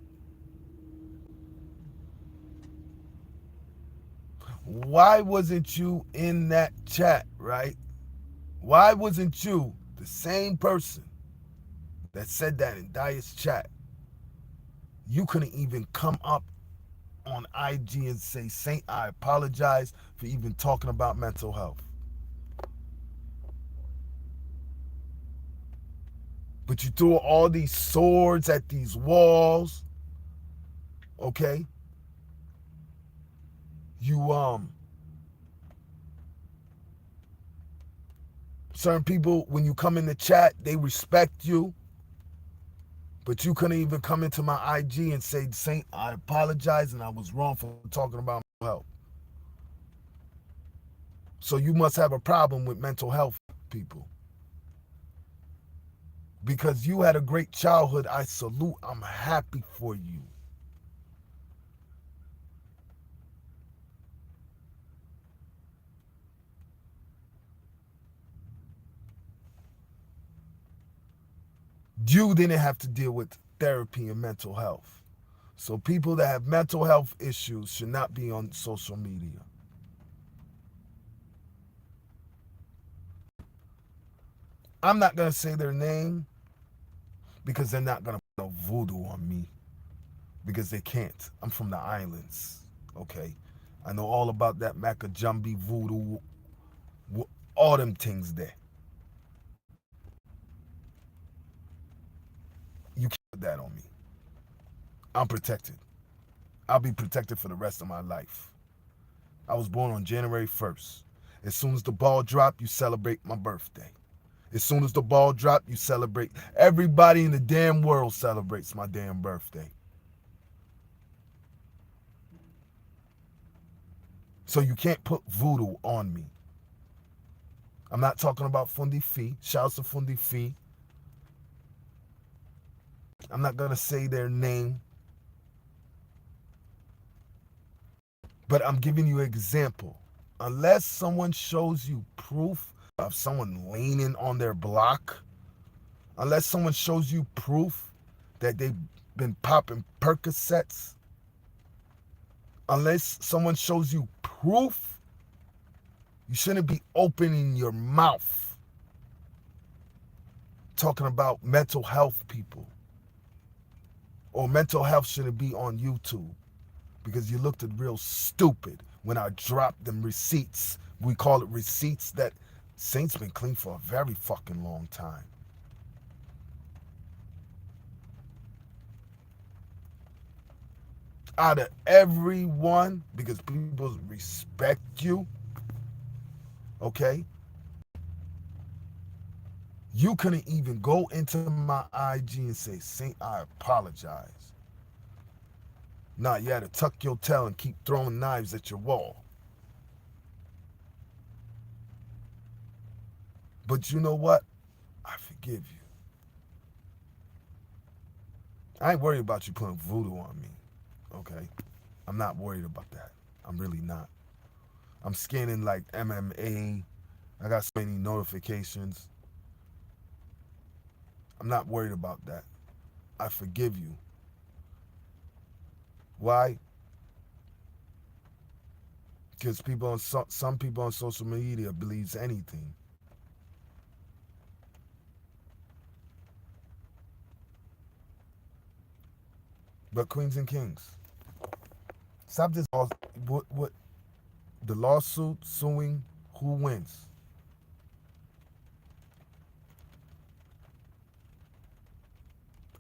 A: Why wasn't you in that chat, right? Why wasn't you the same person that said that in Diet's chat? You couldn't even come up on IG and say, Saint, I apologize for even talking about mental health. But you threw all these swords at these walls, okay? You, certain people, when you come in the chat, they respect you. But you couldn't even come into my IG and say, Saint, I apologize and I was wrong for talking about mental health. So you must have a problem with mental health people. Because you had a great childhood, I salute, I'm happy for you. You didn't have to deal with therapy and mental health. So people that have mental health issues should not be on social media. I'm not going to say their name because they're not going to put no voodoo on me because they can't. I'm from the islands, okay? I know all about that Macajumbi voodoo, all them things there. You can't put that on me. I'm protected. I'll be protected for the rest of my life. I was born on January 1st. As soon as the ball dropped, you celebrate my birthday. As soon as the ball dropped, you celebrate. Everybody in the damn world celebrates my damn birthday. So you can't put voodoo on me. I'm not talking about Fundi Fee. Shouts to Fundi Fee. I'm not going to say their name. But I'm giving you an example. Unless someone shows you proof of someone leaning on their block, unless someone shows you proof that they've been popping Percocets, unless someone shows you proof, you shouldn't be opening your mouth talking about mental health people. Or mental health shouldn't be on YouTube because you looked real stupid when I dropped them receipts. We call it receipts that Saint's been clean for a very fucking long time. Out of everyone, because people respect you, okay? You couldn't even go into my IG and say, Saint, I apologize. Nah, you had to tuck your tail and keep throwing knives at your wall. But you know what? I forgive you. I ain't worried about you putting voodoo on me, okay? I'm not worried about that. I'm really not. I'm scanning like MMA. I got so many notifications. I'm not worried about that. I forgive you. Why? Because people on some people on social media believes anything. But Queens and Kings, stop this. What the lawsuit suing who wins?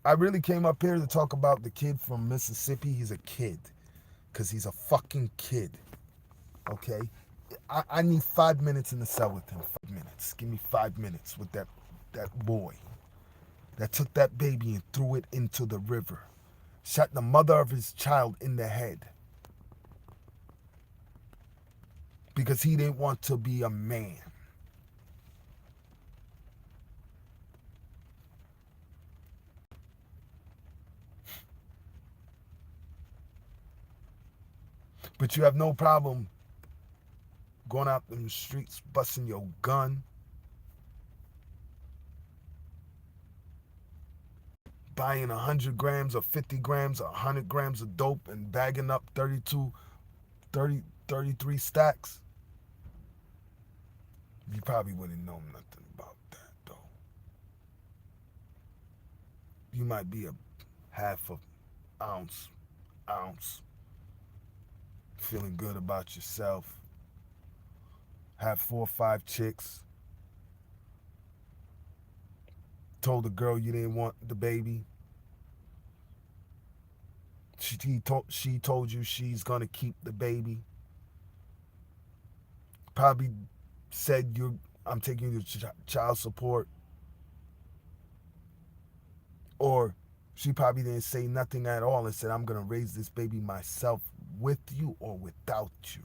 A: I really came up here to talk about the kid from Mississippi. He's a kid. Because he's a fucking kid. Okay? I need 5 minutes in the cell with him. 5 minutes. Give me 5 minutes with that boy that took that baby and threw it into the river. Shot the mother of his child in the head. Because he didn't want to be a man. But you have no problem going out in the streets, busting your gun, buying 100 grams or 50 grams or 100 grams of dope and bagging up 33 stacks, you probably wouldn't know nothing about that, though. You might be a half a ounce, feeling good about yourself, have 4 or 5 chicks, told the girl you didn't want the baby. She told you she's gonna keep the baby. Probably said I'm taking you to child support. Or she probably didn't say nothing at all and said, I'm gonna raise this baby myself with you or without you.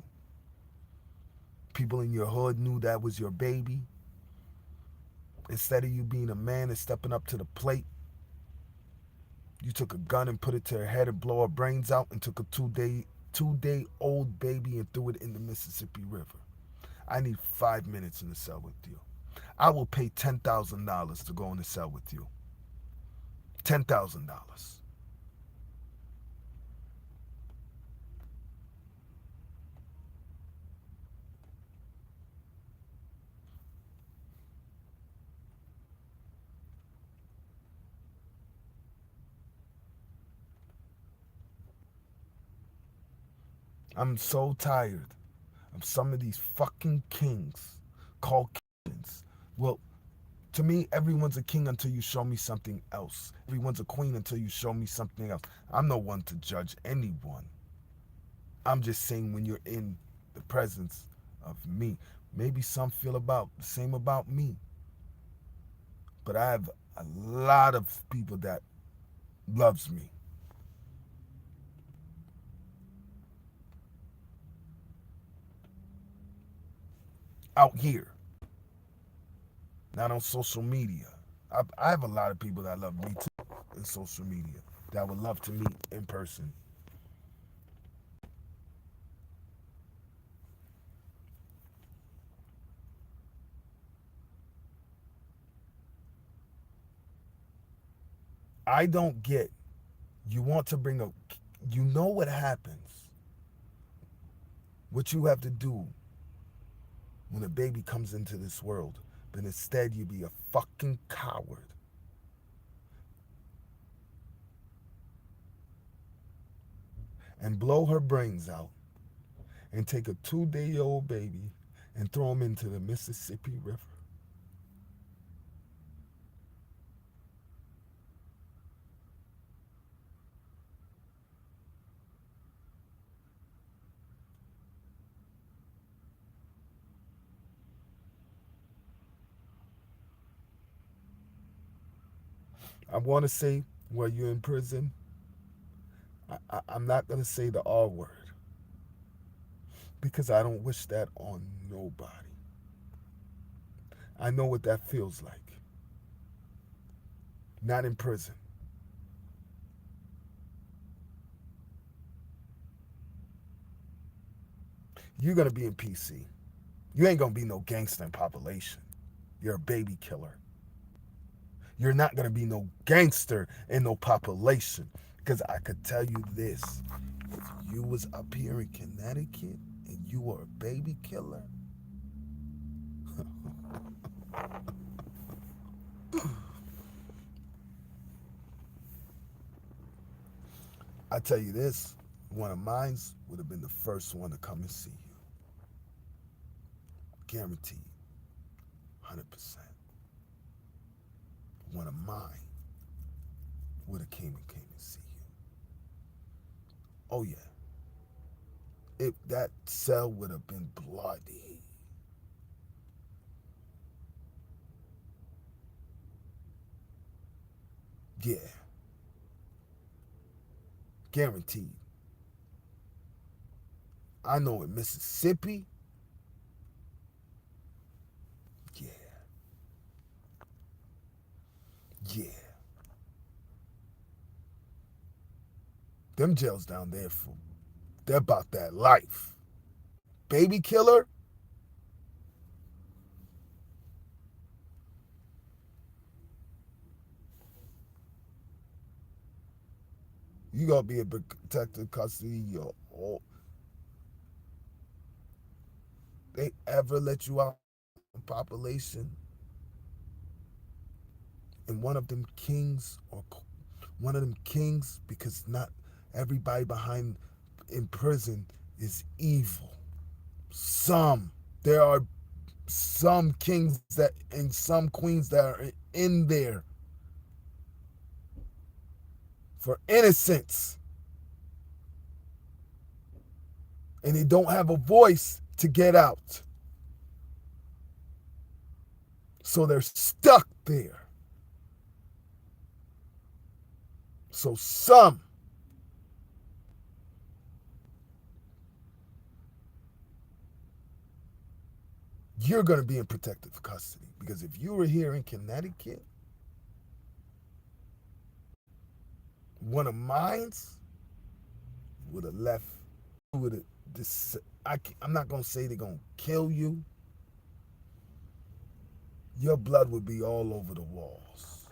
A: People in your hood knew that was your baby. Instead of you being a man and stepping up to the plate, you took a gun and put it to her head and blow her brains out, and took a two-day old baby and threw it in the Mississippi River. I need 5 minutes in the cell with you. I will pay $10,000 to go in the cell with you. $10,000. I'm so tired of some of these fucking kings called kings. Well, to me, everyone's a king until you show me something else. Everyone's a queen until you show me something else. I'm no one to judge anyone. I'm just saying, when you're in the presence of me, maybe some feel about the same about me. But I have a lot of people that loves me. Out here. Not on social media. I have a lot of people that love me too in social media that would love to meet in person. I don't get, you want to bring up, you know what happens, what you have to do when a baby comes into this world, but instead you be a fucking coward. And blow her brains out and take a 2-day-old baby and throw him into the Mississippi River. I want to say, while you're in prison, I'm not going to say the R word, because I don't wish that on nobody. I know what that feels like. Not in prison. You're going to be in PC. You ain't going to be no gangster in population. You're a baby killer. You're not going to be no gangster in no population. Because I could tell you this. If you was up here in Connecticut and you were a baby killer, I tell you this, one of mine would have been the first one to come and see you. Guaranteed. 100%. One of mine would have came and see you. Oh yeah. That cell would have been bloody. Yeah. Guaranteed. I know in Mississippi, yeah. Yeah. Them jails down there, they're about that life. Baby killer? You gonna be in protective custody your whole. They ever let you out from population, and one of them kings, because not everybody behind in prison is evil. Some there are some kings that and some queens that are in there for innocence, and they don't have a voice to get out. So they're stuck there. So you're going to be in protective custody, because if you were here in Connecticut, one of mine's would have left. Would have. I'm not going to say they're going to kill you. Your blood would be all over the walls.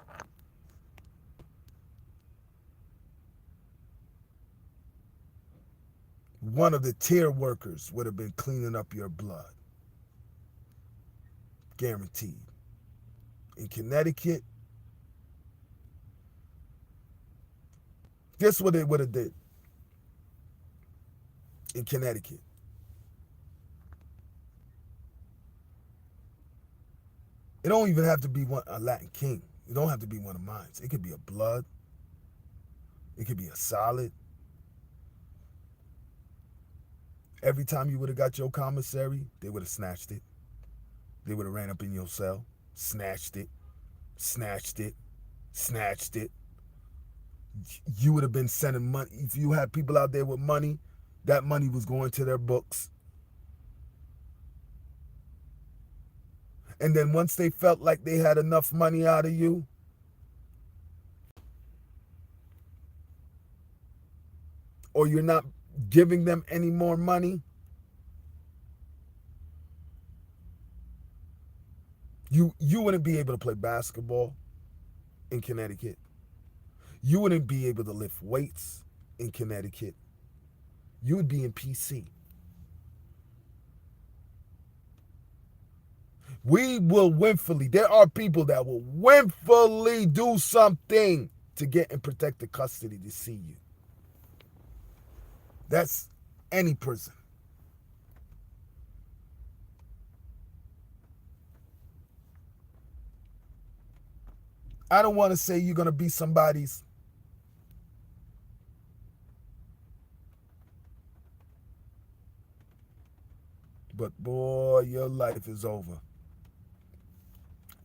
A: One of the tier workers would have been cleaning up your blood. Guaranteed. In Connecticut, this is what they would have did. In Connecticut, it don't even have to be a Latin king. It don't have to be one of mine. It could be a blood. It could be a solid. Every time you would have got your commissary, they would have snatched it. They would have ran up in your cell, snatched it, snatched it, snatched it. You would have been sending money. If you had people out there with money, that money was going to their books. And then once they felt like they had enough money out of you, or you're not giving them any more money, you wouldn't be able to play basketball in Connecticut. You wouldn't be able to lift weights in Connecticut. You would be in PC. We will willfully, there are people that will willfully do something to get in protective custody to see you. That's any prison. I don't want to say you're going to be somebody's. But boy, your life is over.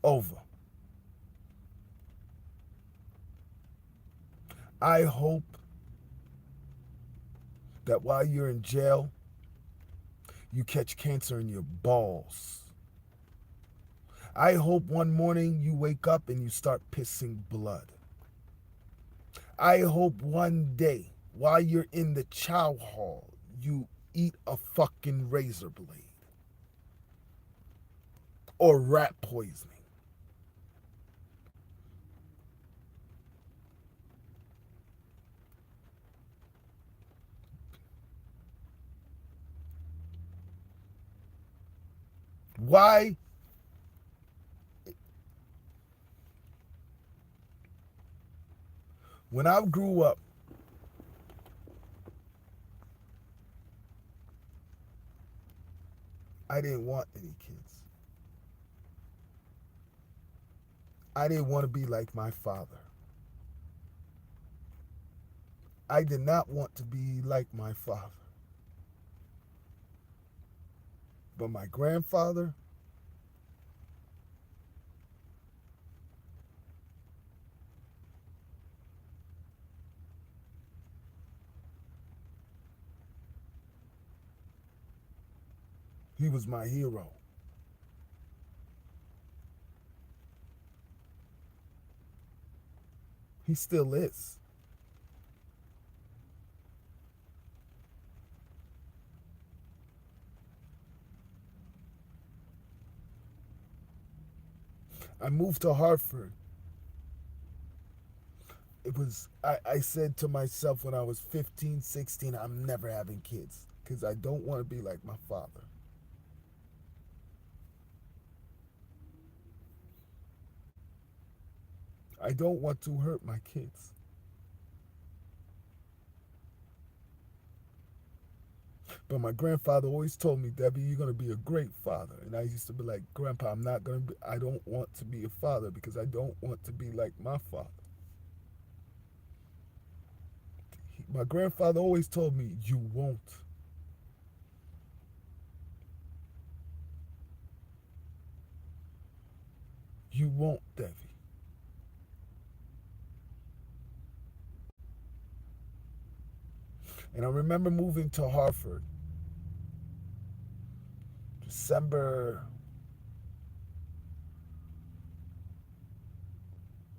A: Over. I hope that while you're in jail, you catch cancer in your balls. I hope one morning you wake up and you start pissing blood. I hope one day while you're in the chow hall, you eat a fucking razor blade or rat poisoning. Why? When I grew up, I didn't want any kids. I didn't want to be like my father. I did not want to be like my father. But my grandfather, he was my hero. He still is. I moved to Hartford I said to myself when I was 15, 16, I'm never having kids because I don't want to be like my father. I don't want to hurt my kids. But my grandfather always told me, Debbie, you're going to be a great father. And I used to be like, Grandpa, I'm not going to be, I don't want to be a father because I don't want to be like my father. My grandfather always told me, you won't. You won't, Debbie. And I remember moving to Hartford, December,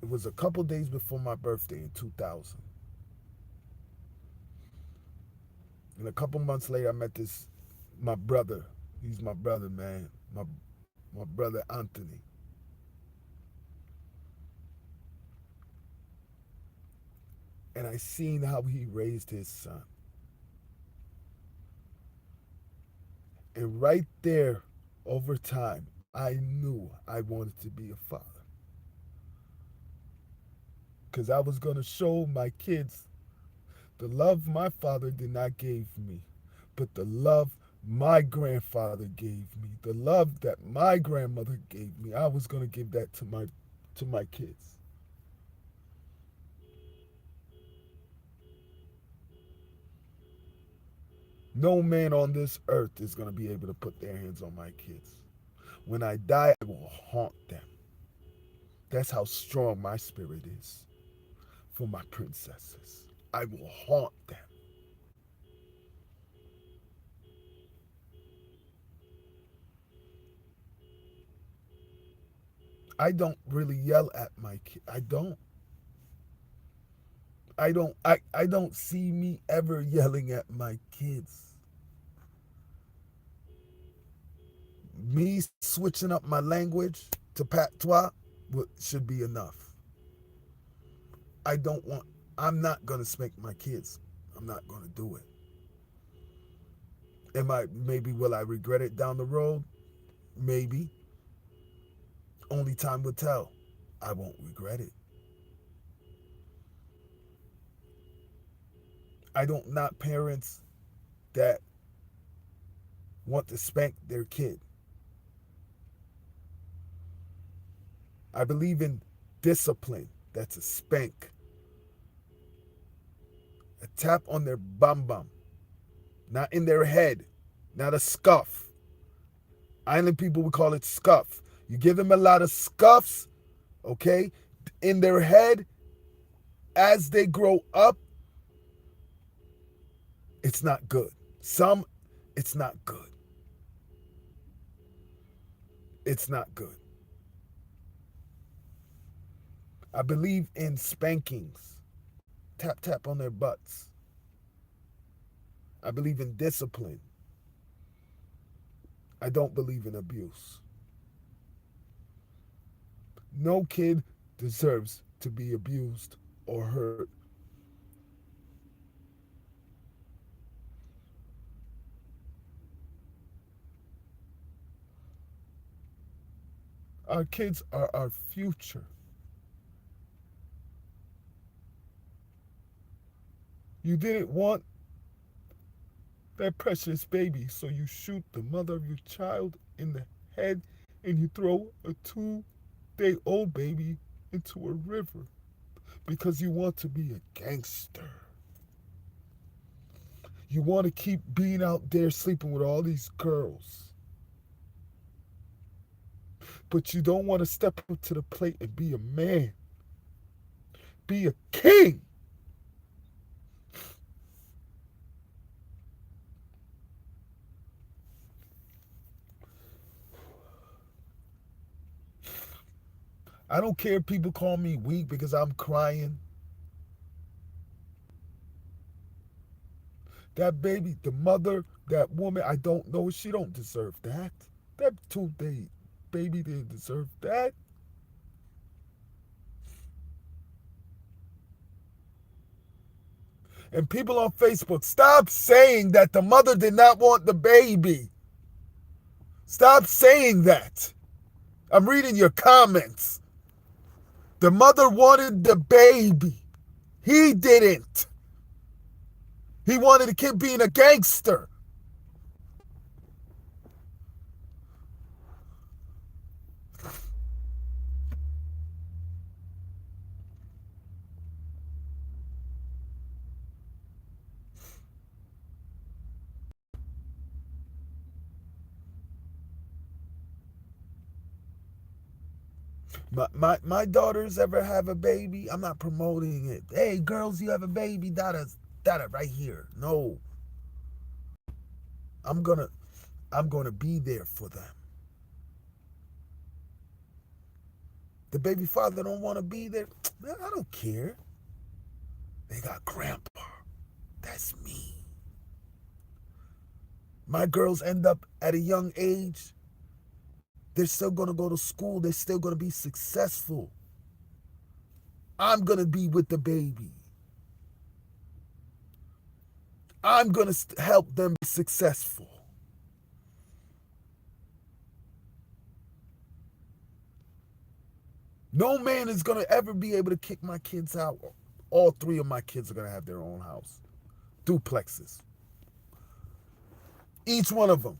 A: it was a couple days before my birthday in 2000. And a couple months later, I met my brother. He's my brother, man. My brother Anthony. And I seen how he raised his son. And right there, over time, I knew I wanted to be a father. Because I was going to show my kids the love my father did not give me, but the love my grandfather gave me, the love that my grandmother gave me. I was going to give that to my kids. No man on this earth is going to be able to put their hands on my kids. When I die, I will haunt them. That's how strong my spirit is for my princesses. I will haunt them. I don't really yell at my kid. I don't see me ever yelling at my kids. Me switching up my language to patois should be enough. I don't want I'm not going to spank my kids. I'm not going to do it. Maybe will I regret it down the road? Maybe. Only time will tell. I won't regret it. I don't knock parents that want to spank their kid. I believe in discipline. That's a spank. A tap on their bum bum, not in their head, not a scuff. Island people would call it scuff. You give them a lot of scuffs, okay, in their head as they grow up, it's not good. Some, it's not good. It's not good. I believe in spankings. Tap, tap on their butts. I believe in discipline. I don't believe in abuse. No kid deserves to be abused or hurt. Our kids are our future. You didn't want that precious baby, so you shoot the mother of your child in the head and you throw a 2-day old baby into a river because you want to be a gangster. You want to keep being out there sleeping with all these girls. But you don't want to step up to the plate and be a man. Be a king. I don't care if people call me weak because I'm crying. That baby, the mother, that woman, I don't know. She don't deserve that. That 2-day baby didn't deserve that. And people on Facebook, stop saying that the mother did not want the baby. Stop saying that. I'm reading your comments. The mother wanted the baby. He didn't. He wanted the kid being a gangster. My daughters ever have a baby, I'm not promoting it. Hey, girls, you have a baby, dada right here. No. I'm gonna be there for them. The baby father don't want to be there. Man, I don't care. They got grandpa. That's me. My girls end up at a young age. They're still going to go to school. They're still going to be successful. I'm going to be with the baby. I'm going to help them be successful. No man is going to ever be able to kick my kids out. All three of my kids are going to have their own house. Duplexes. Each one of them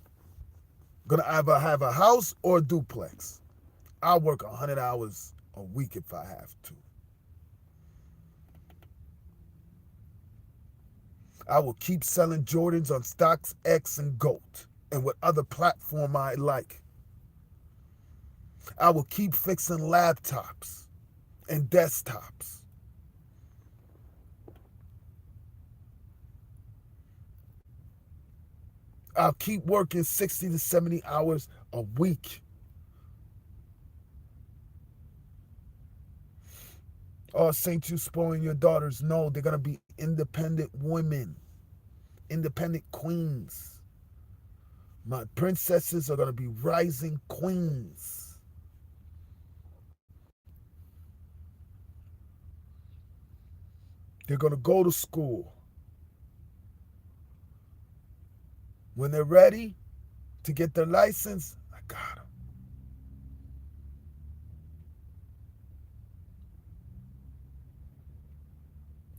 A: going to either have a house or a duplex. I'll work 100 hours a week if I have to. I will keep selling Jordans on StockX and GOAT and what other platform I like. I will keep fixing laptops and desktops. I'll keep working 60 to 70 hours a week. Oh, Saint, you spoiling your daughters. No, they're going to be independent women, independent queens. My princesses are going to be rising queens. They're going to go to school. When they're ready to get their license, I got them.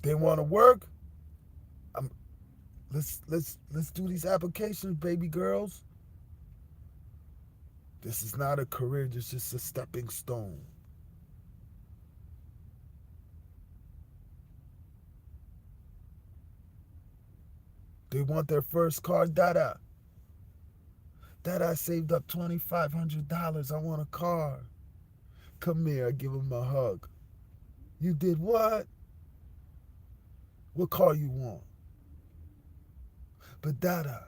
A: They want to work. Let's do these applications, baby girls. This is not a career, this is just a stepping stone. They want their first car, Dada. Dada, I saved up $2,500. I want a car. Come here, I give him a hug. You did what? What car you want? But Dada,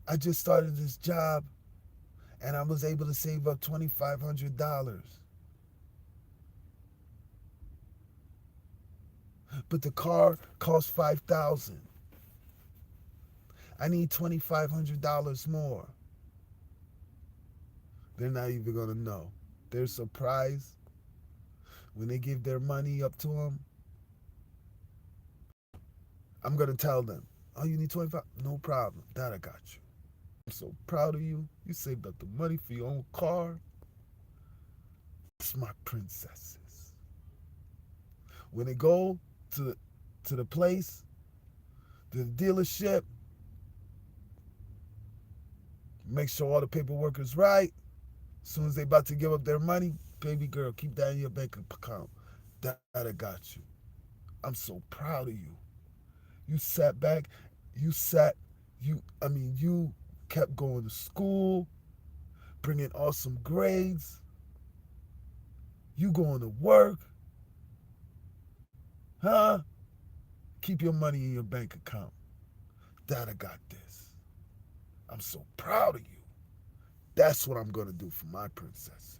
A: I just started this job and I was able to save up $2,500. But the car costs $5,000. I need $2,500 more. They're not even gonna know. They're surprised when they give their money up to them. I'm gonna tell them, "Oh, you need 25? No problem. That I got you. I'm so proud of you. You saved up the money for your own car. It's my princesses." When they go to the place, to the dealership, make sure all the paperwork is right. As soon as they about to give up their money, baby girl, keep that in your bank account. That I got you. I'm so proud of you. You sat back, you kept going to school, bringing awesome grades. You going to work. Huh? Keep your money in your bank account. Dada got this. I'm so proud of you. That's what I'm going to do for my princesses.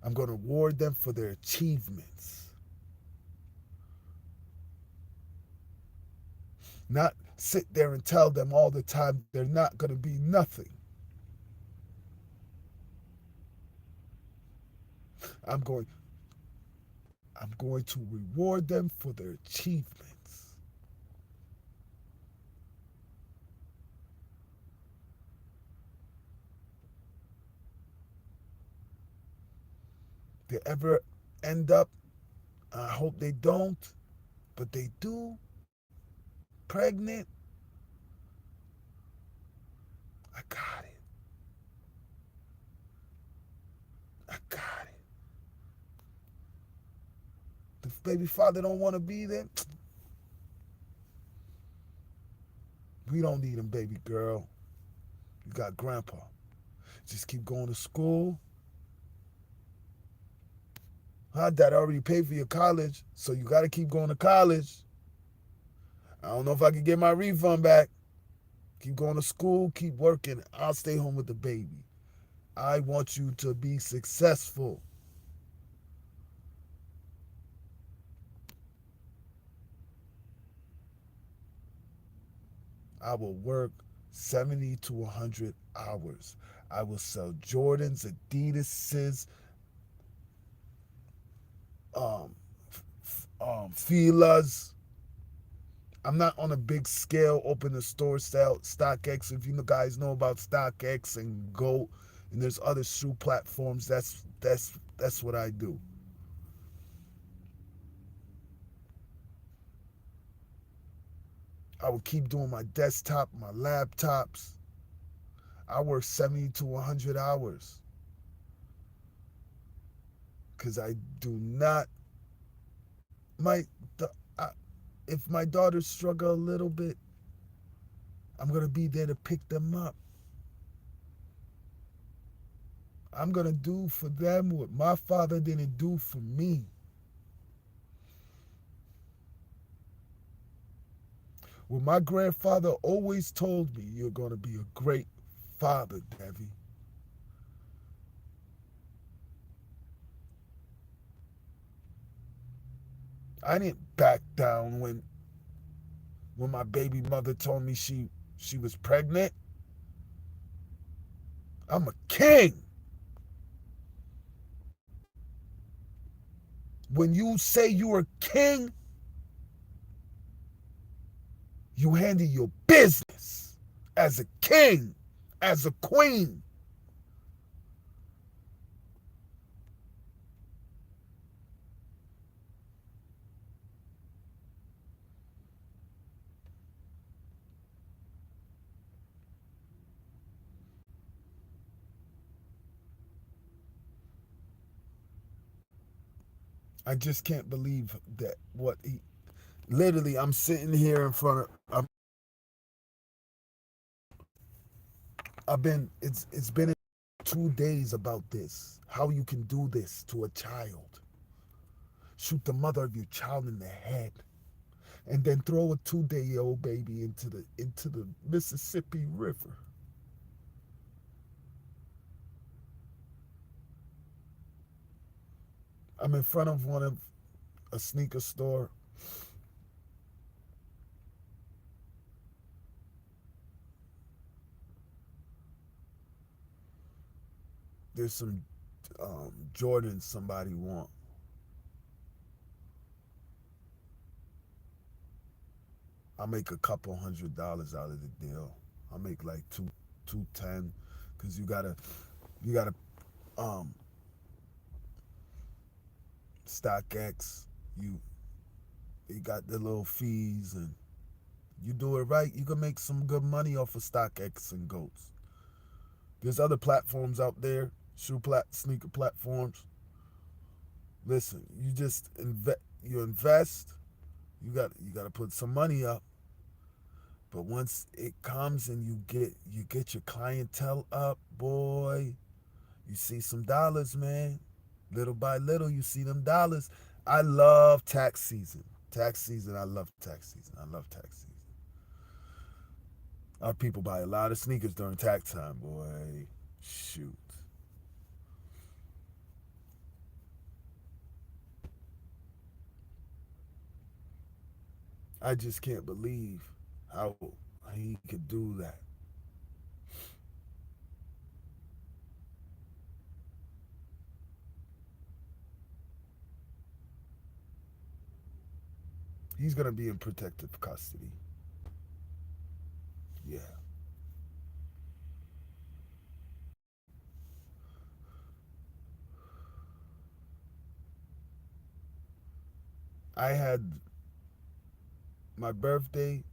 A: I'm going to reward them for their achievements. Not sit there and tell them all the time they're not going to be nothing. I'm going I'm going to reward them for their achievements. They ever end up, I hope they don't, but they do, pregnant, I got it. I got it. The baby father don't want to be there. We don't need him, baby girl. You got grandpa. Just keep going to school. Huh? Dad already paid for your college, so you got to keep going to college. I don't know if I can get my refund back. Keep going to school, keep working. I'll stay home with the baby. I want you to be successful. I will work 70 to 100 hours. I will sell Jordans, Adidas's, um, Fila's. I'm not on a big scale, open the store, sell StockX. If you guys know about StockX and Go, and there's other shoe platforms, that's what I do. I will keep doing my desktop, my laptops. I work 70 to 100 hours because I do not. My, I, if my daughters struggle a little bit, I'm gonna be there to pick them up. I'm gonna do for them what my father didn't do for me. Well, my grandfather always told me, you're gonna be a great father, Devi. I didn't back down when my baby mother told me she was pregnant. I'm a king. When you say you're a king, you handle your business as a king, as a queen. I just can't believe that what he literally I'm sitting here in front of I've been it's been 2 days about this. How you can do this to a child. Shoot the mother of your child in the head. And then throw a 2-day old baby into the Mississippi River. I'm in front of one of a sneaker store. There's some Jordans somebody want. I make a couple $100 out of the deal. I make like 210 because you gotta um StockX. You got the little fees, and you do it right, you can make some good money off of StockX and Goats. There's other platforms out there, sneaker platforms. Listen, you invest. You got to put some money up. But once it comes and you get your clientele up, boy, you see some dollars, man. Little by little, you see them dollars. I love tax season. Tax season, I love tax season. I love tax season. Our people buy a lot of sneakers during tax time, boy. Shoot. I just can't believe. how he could do that. He's gonna be in protective custody. Yeah. I had my birthday.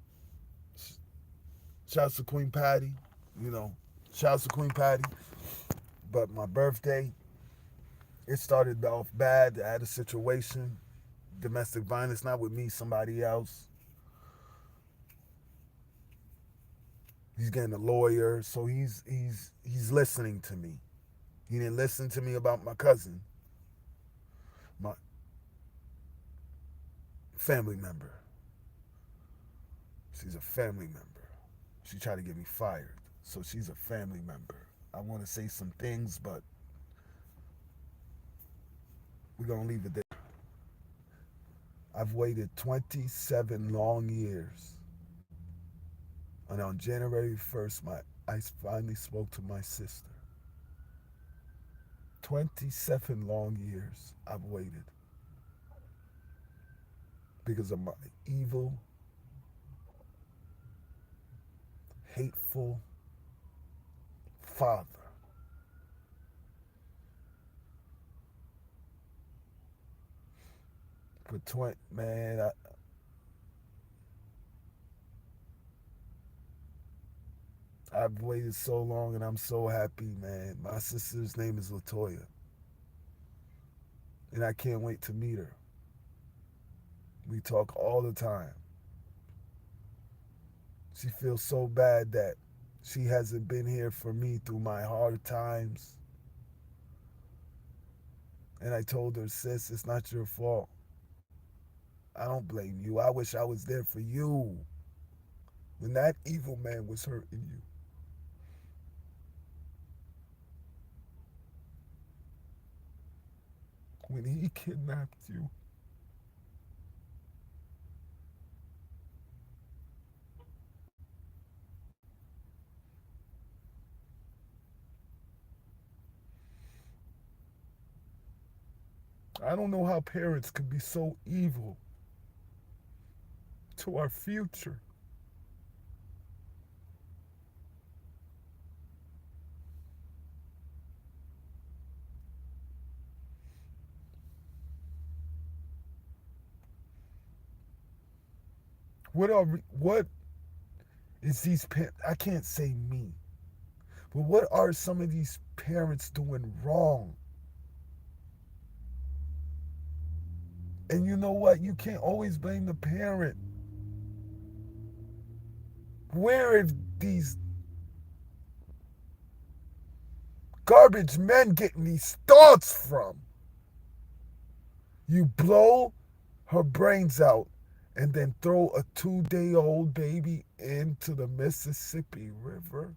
A: Shouts to Queen Patty. You know, shouts to Queen Patty. But my birthday, it started off bad. I had a situation, domestic violence, not with me, somebody else. He's getting a lawyer, so he's listening to me. He didn't listen to me about my cousin, my family member. She's a family member. She tried to get me fired, so she's a family member. I want to say some things, but we're gonna leave it there. I've waited 27 long years, and on January 1st, I finally spoke to my sister. 27 long years I've waited because of my evil, hateful father. For 20, man, I've waited so long and I'm so happy, man. My sister's name is Latoya, and I can't wait to meet her. We talk all the time. She feels so bad that she hasn't been here for me through my hard times. And I told her, sis, it's not your fault. I don't blame you. I wish I was there for you when that evil man was hurting you. When he kidnapped you. I don't know how parents could be so evil to our future. What is these parents? I can't say me, but what are some of these parents doing wrong? And you know what? You can't always blame the parent. Where are these garbage men getting these thoughts from? You blow her brains out and then throw a 2-day old baby into the Mississippi River?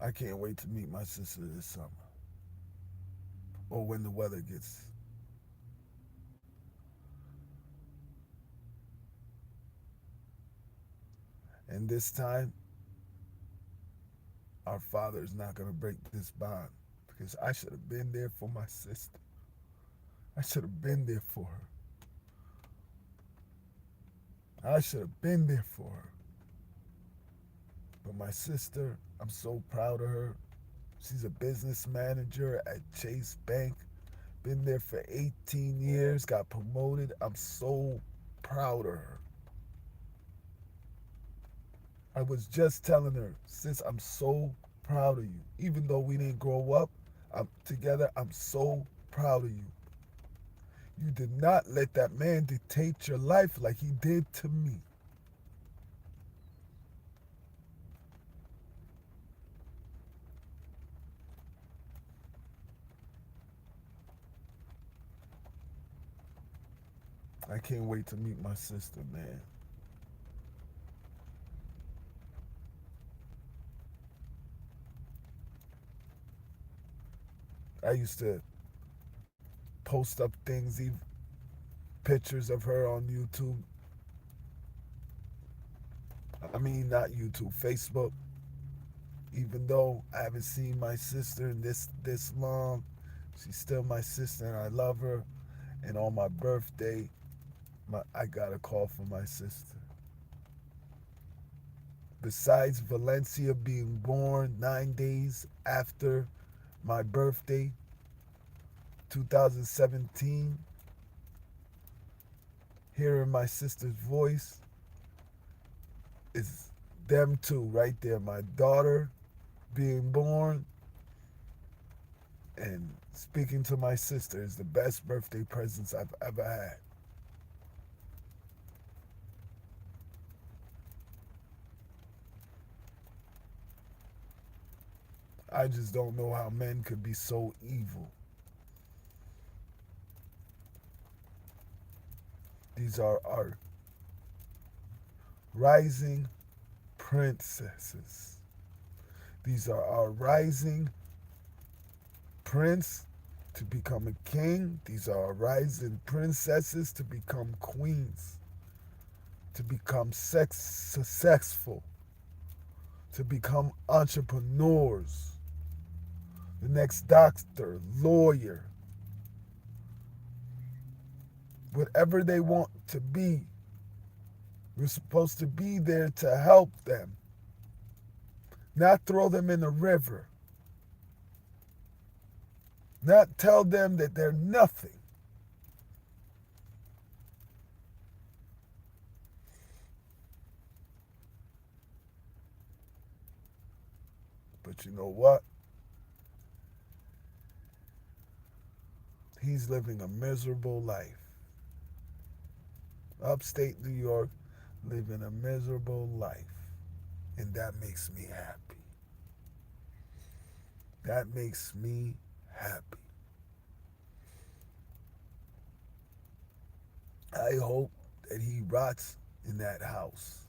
A: I can't wait to meet my sister this summer or when the weather gets. And this time, our father is not going to break this bond because I should have been there for my sister. I should have been there for her. I should have been there for her. But my sister, I'm so proud of her. She's a business manager at Chase Bank. Been there for 18 years, got promoted. I'm so proud of her. I was just telling her, sis, I'm so proud of you. Even though we didn't grow up together, I'm so proud of you. You did not let that man dictate your life like he did to me. I can't wait to meet my sister, man. I used to post up things, even pictures of her on YouTube. I mean, not YouTube, Facebook. Even though I haven't seen my sister in this long, she's still my sister, and I love her. And on my birthday, I got a call from my sister. Besides Valencia being born 9 days after my birthday, 2017, hearing my sister's voice is them two right there. My daughter being born and speaking to my sister is the best birthday presents I've ever had. I just don't know how men could be so evil. These are our rising princesses. These are our rising prince to become a king. These are our rising princesses to become queens, to become successful, to become entrepreneurs, the next doctor, lawyer, whatever they want to be. We're supposed to be there to help them, not throw them in the river, not tell them that they're nothing. But you know what? He's living a miserable life. Upstate New York, living a miserable life. And that makes me happy. That makes me happy. I hope that he rots in that house.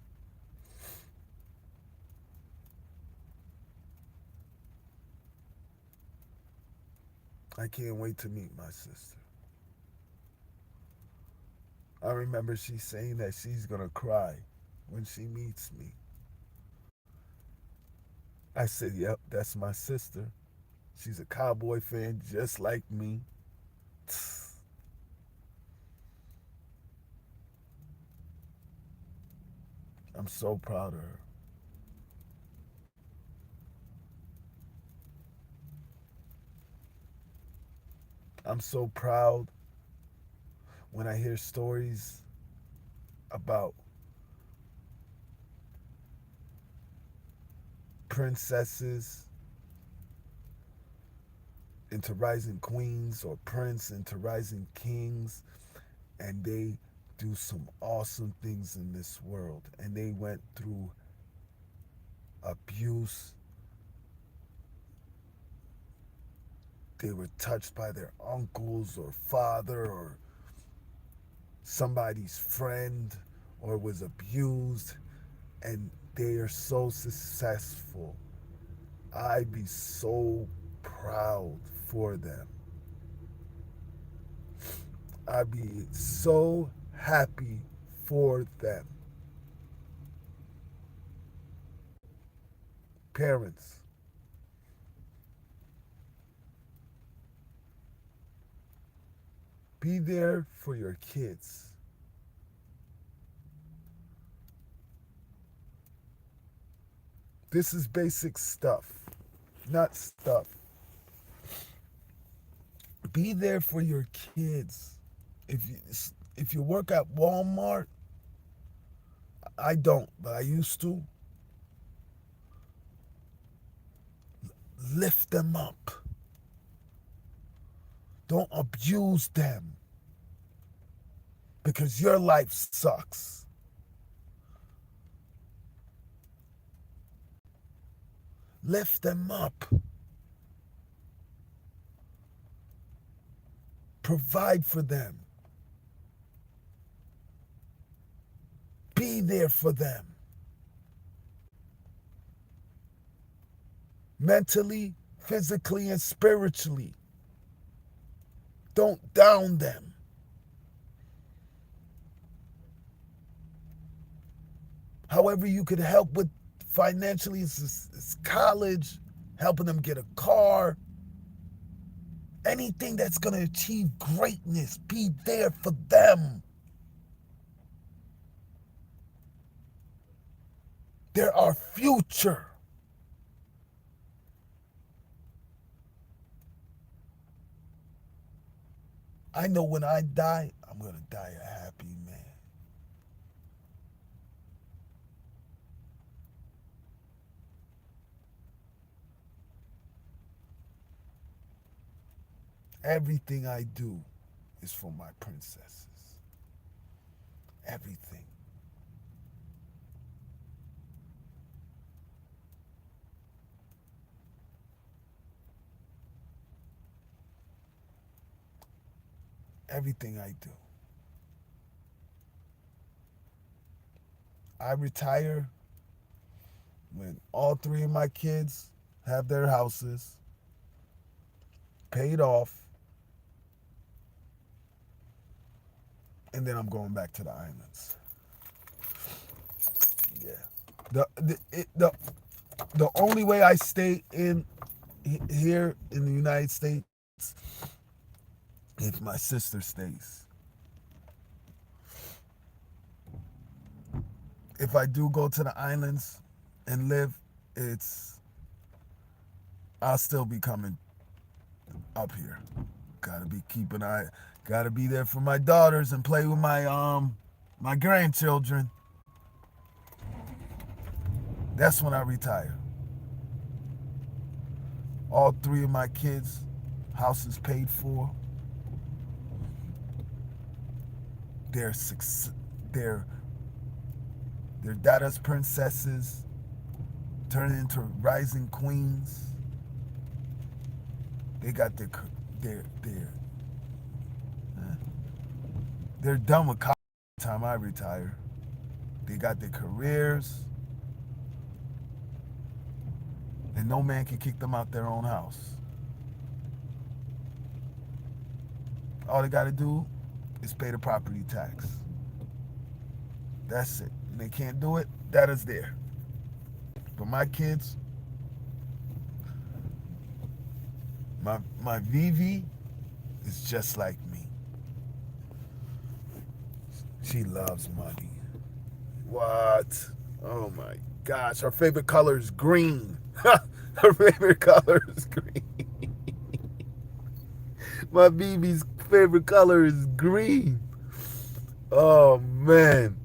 A: I can't wait to meet my sister. I remember she saying that she's going to cry when she meets me. I said, yep, that's my sister. She's a Cowboy fan just like me. I'm so proud of her. I'm so proud when I hear stories about princesses into rising queens or prince into rising kings, and they do some awesome things in this world, and they went through abuse. They were touched by their uncles or father or somebody's friend, or was abused, and they are so successful. I'd be so proud for them. I'd be so happy for them. Parents, be there for your kids. This is basic stuff, not stuff. Be there for your kids. If you if you work at Walmart, I don't, but I used to. Lift them up. Don't abuse them because your life sucks. Lift them up. Provide for them. Be there for them. Mentally, physically, and spiritually. Don't down them. However you could help with financially, it's college, helping them get a car, anything that's going to achieve greatness, be there for them. They're our future. I know when I die, I'm going to die a happy man. Everything I do is for my princesses. Everything. Everything I do. I retire when all three of my kids have their houses paid off, and then I'm going back to the islands. Yeah. The only way I stay in here in the United States if my sister stays. If I do go to the islands and live, I'll still be coming up here. Gotta be there for my daughters and play with my grandchildren. That's when I retire. All three of my kids, houses paid for. They're Dada's princesses, turning into rising queens. They got they're done with college by the time I retire. They got their careers, and no man can kick them out their own house. All they got to do is pay the property tax. That's it. And they can't do it, that is there. But my kids, my Vivi is just like me. She loves money. What? Oh my gosh. Her favorite color is green. Her favorite color is green. My Vivi's favorite color is green. Oh man.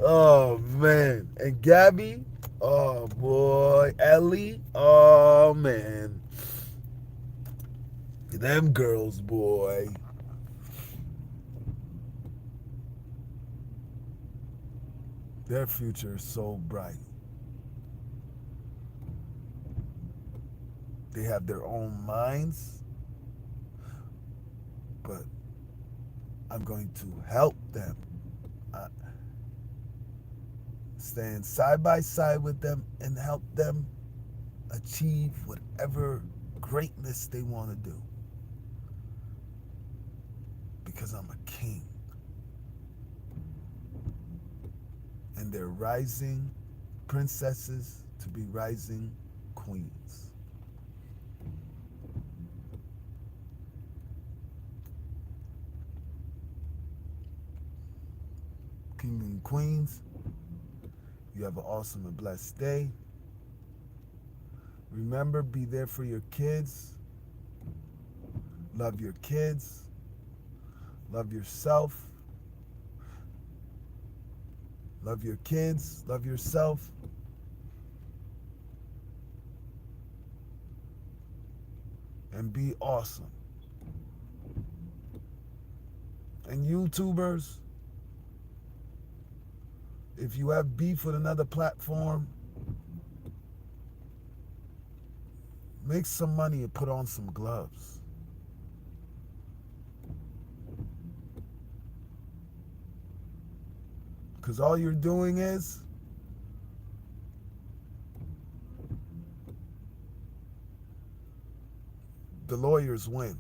A: Oh man. And Gabby, oh boy. Ellie, oh man. Them girls, boy. Their future is so bright. They have their own minds, but I'm going to help them. Stand side by side with them and help them achieve whatever greatness they want to do. Because I'm a king. And they're rising princesses to be rising queens. King and queens, you have an awesome and blessed day. Remember, be there for your kids. Love your kids. Love yourself. Love your kids. Love yourself. And be awesome. And YouTubers, if you have beef with another platform, make some money and put on some gloves. Because all you're doing is the lawyers win.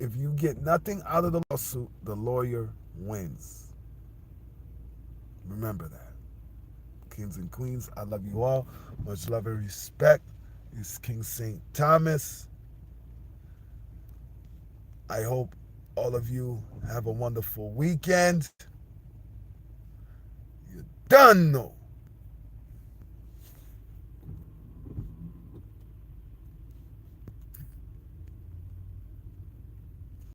A: If you get nothing out of the lawsuit, the lawyer wins. Remember that. Kings and queens, I love you all. Much love and respect. It's King St. Thomas. I hope all of you have a wonderful weekend. You done know.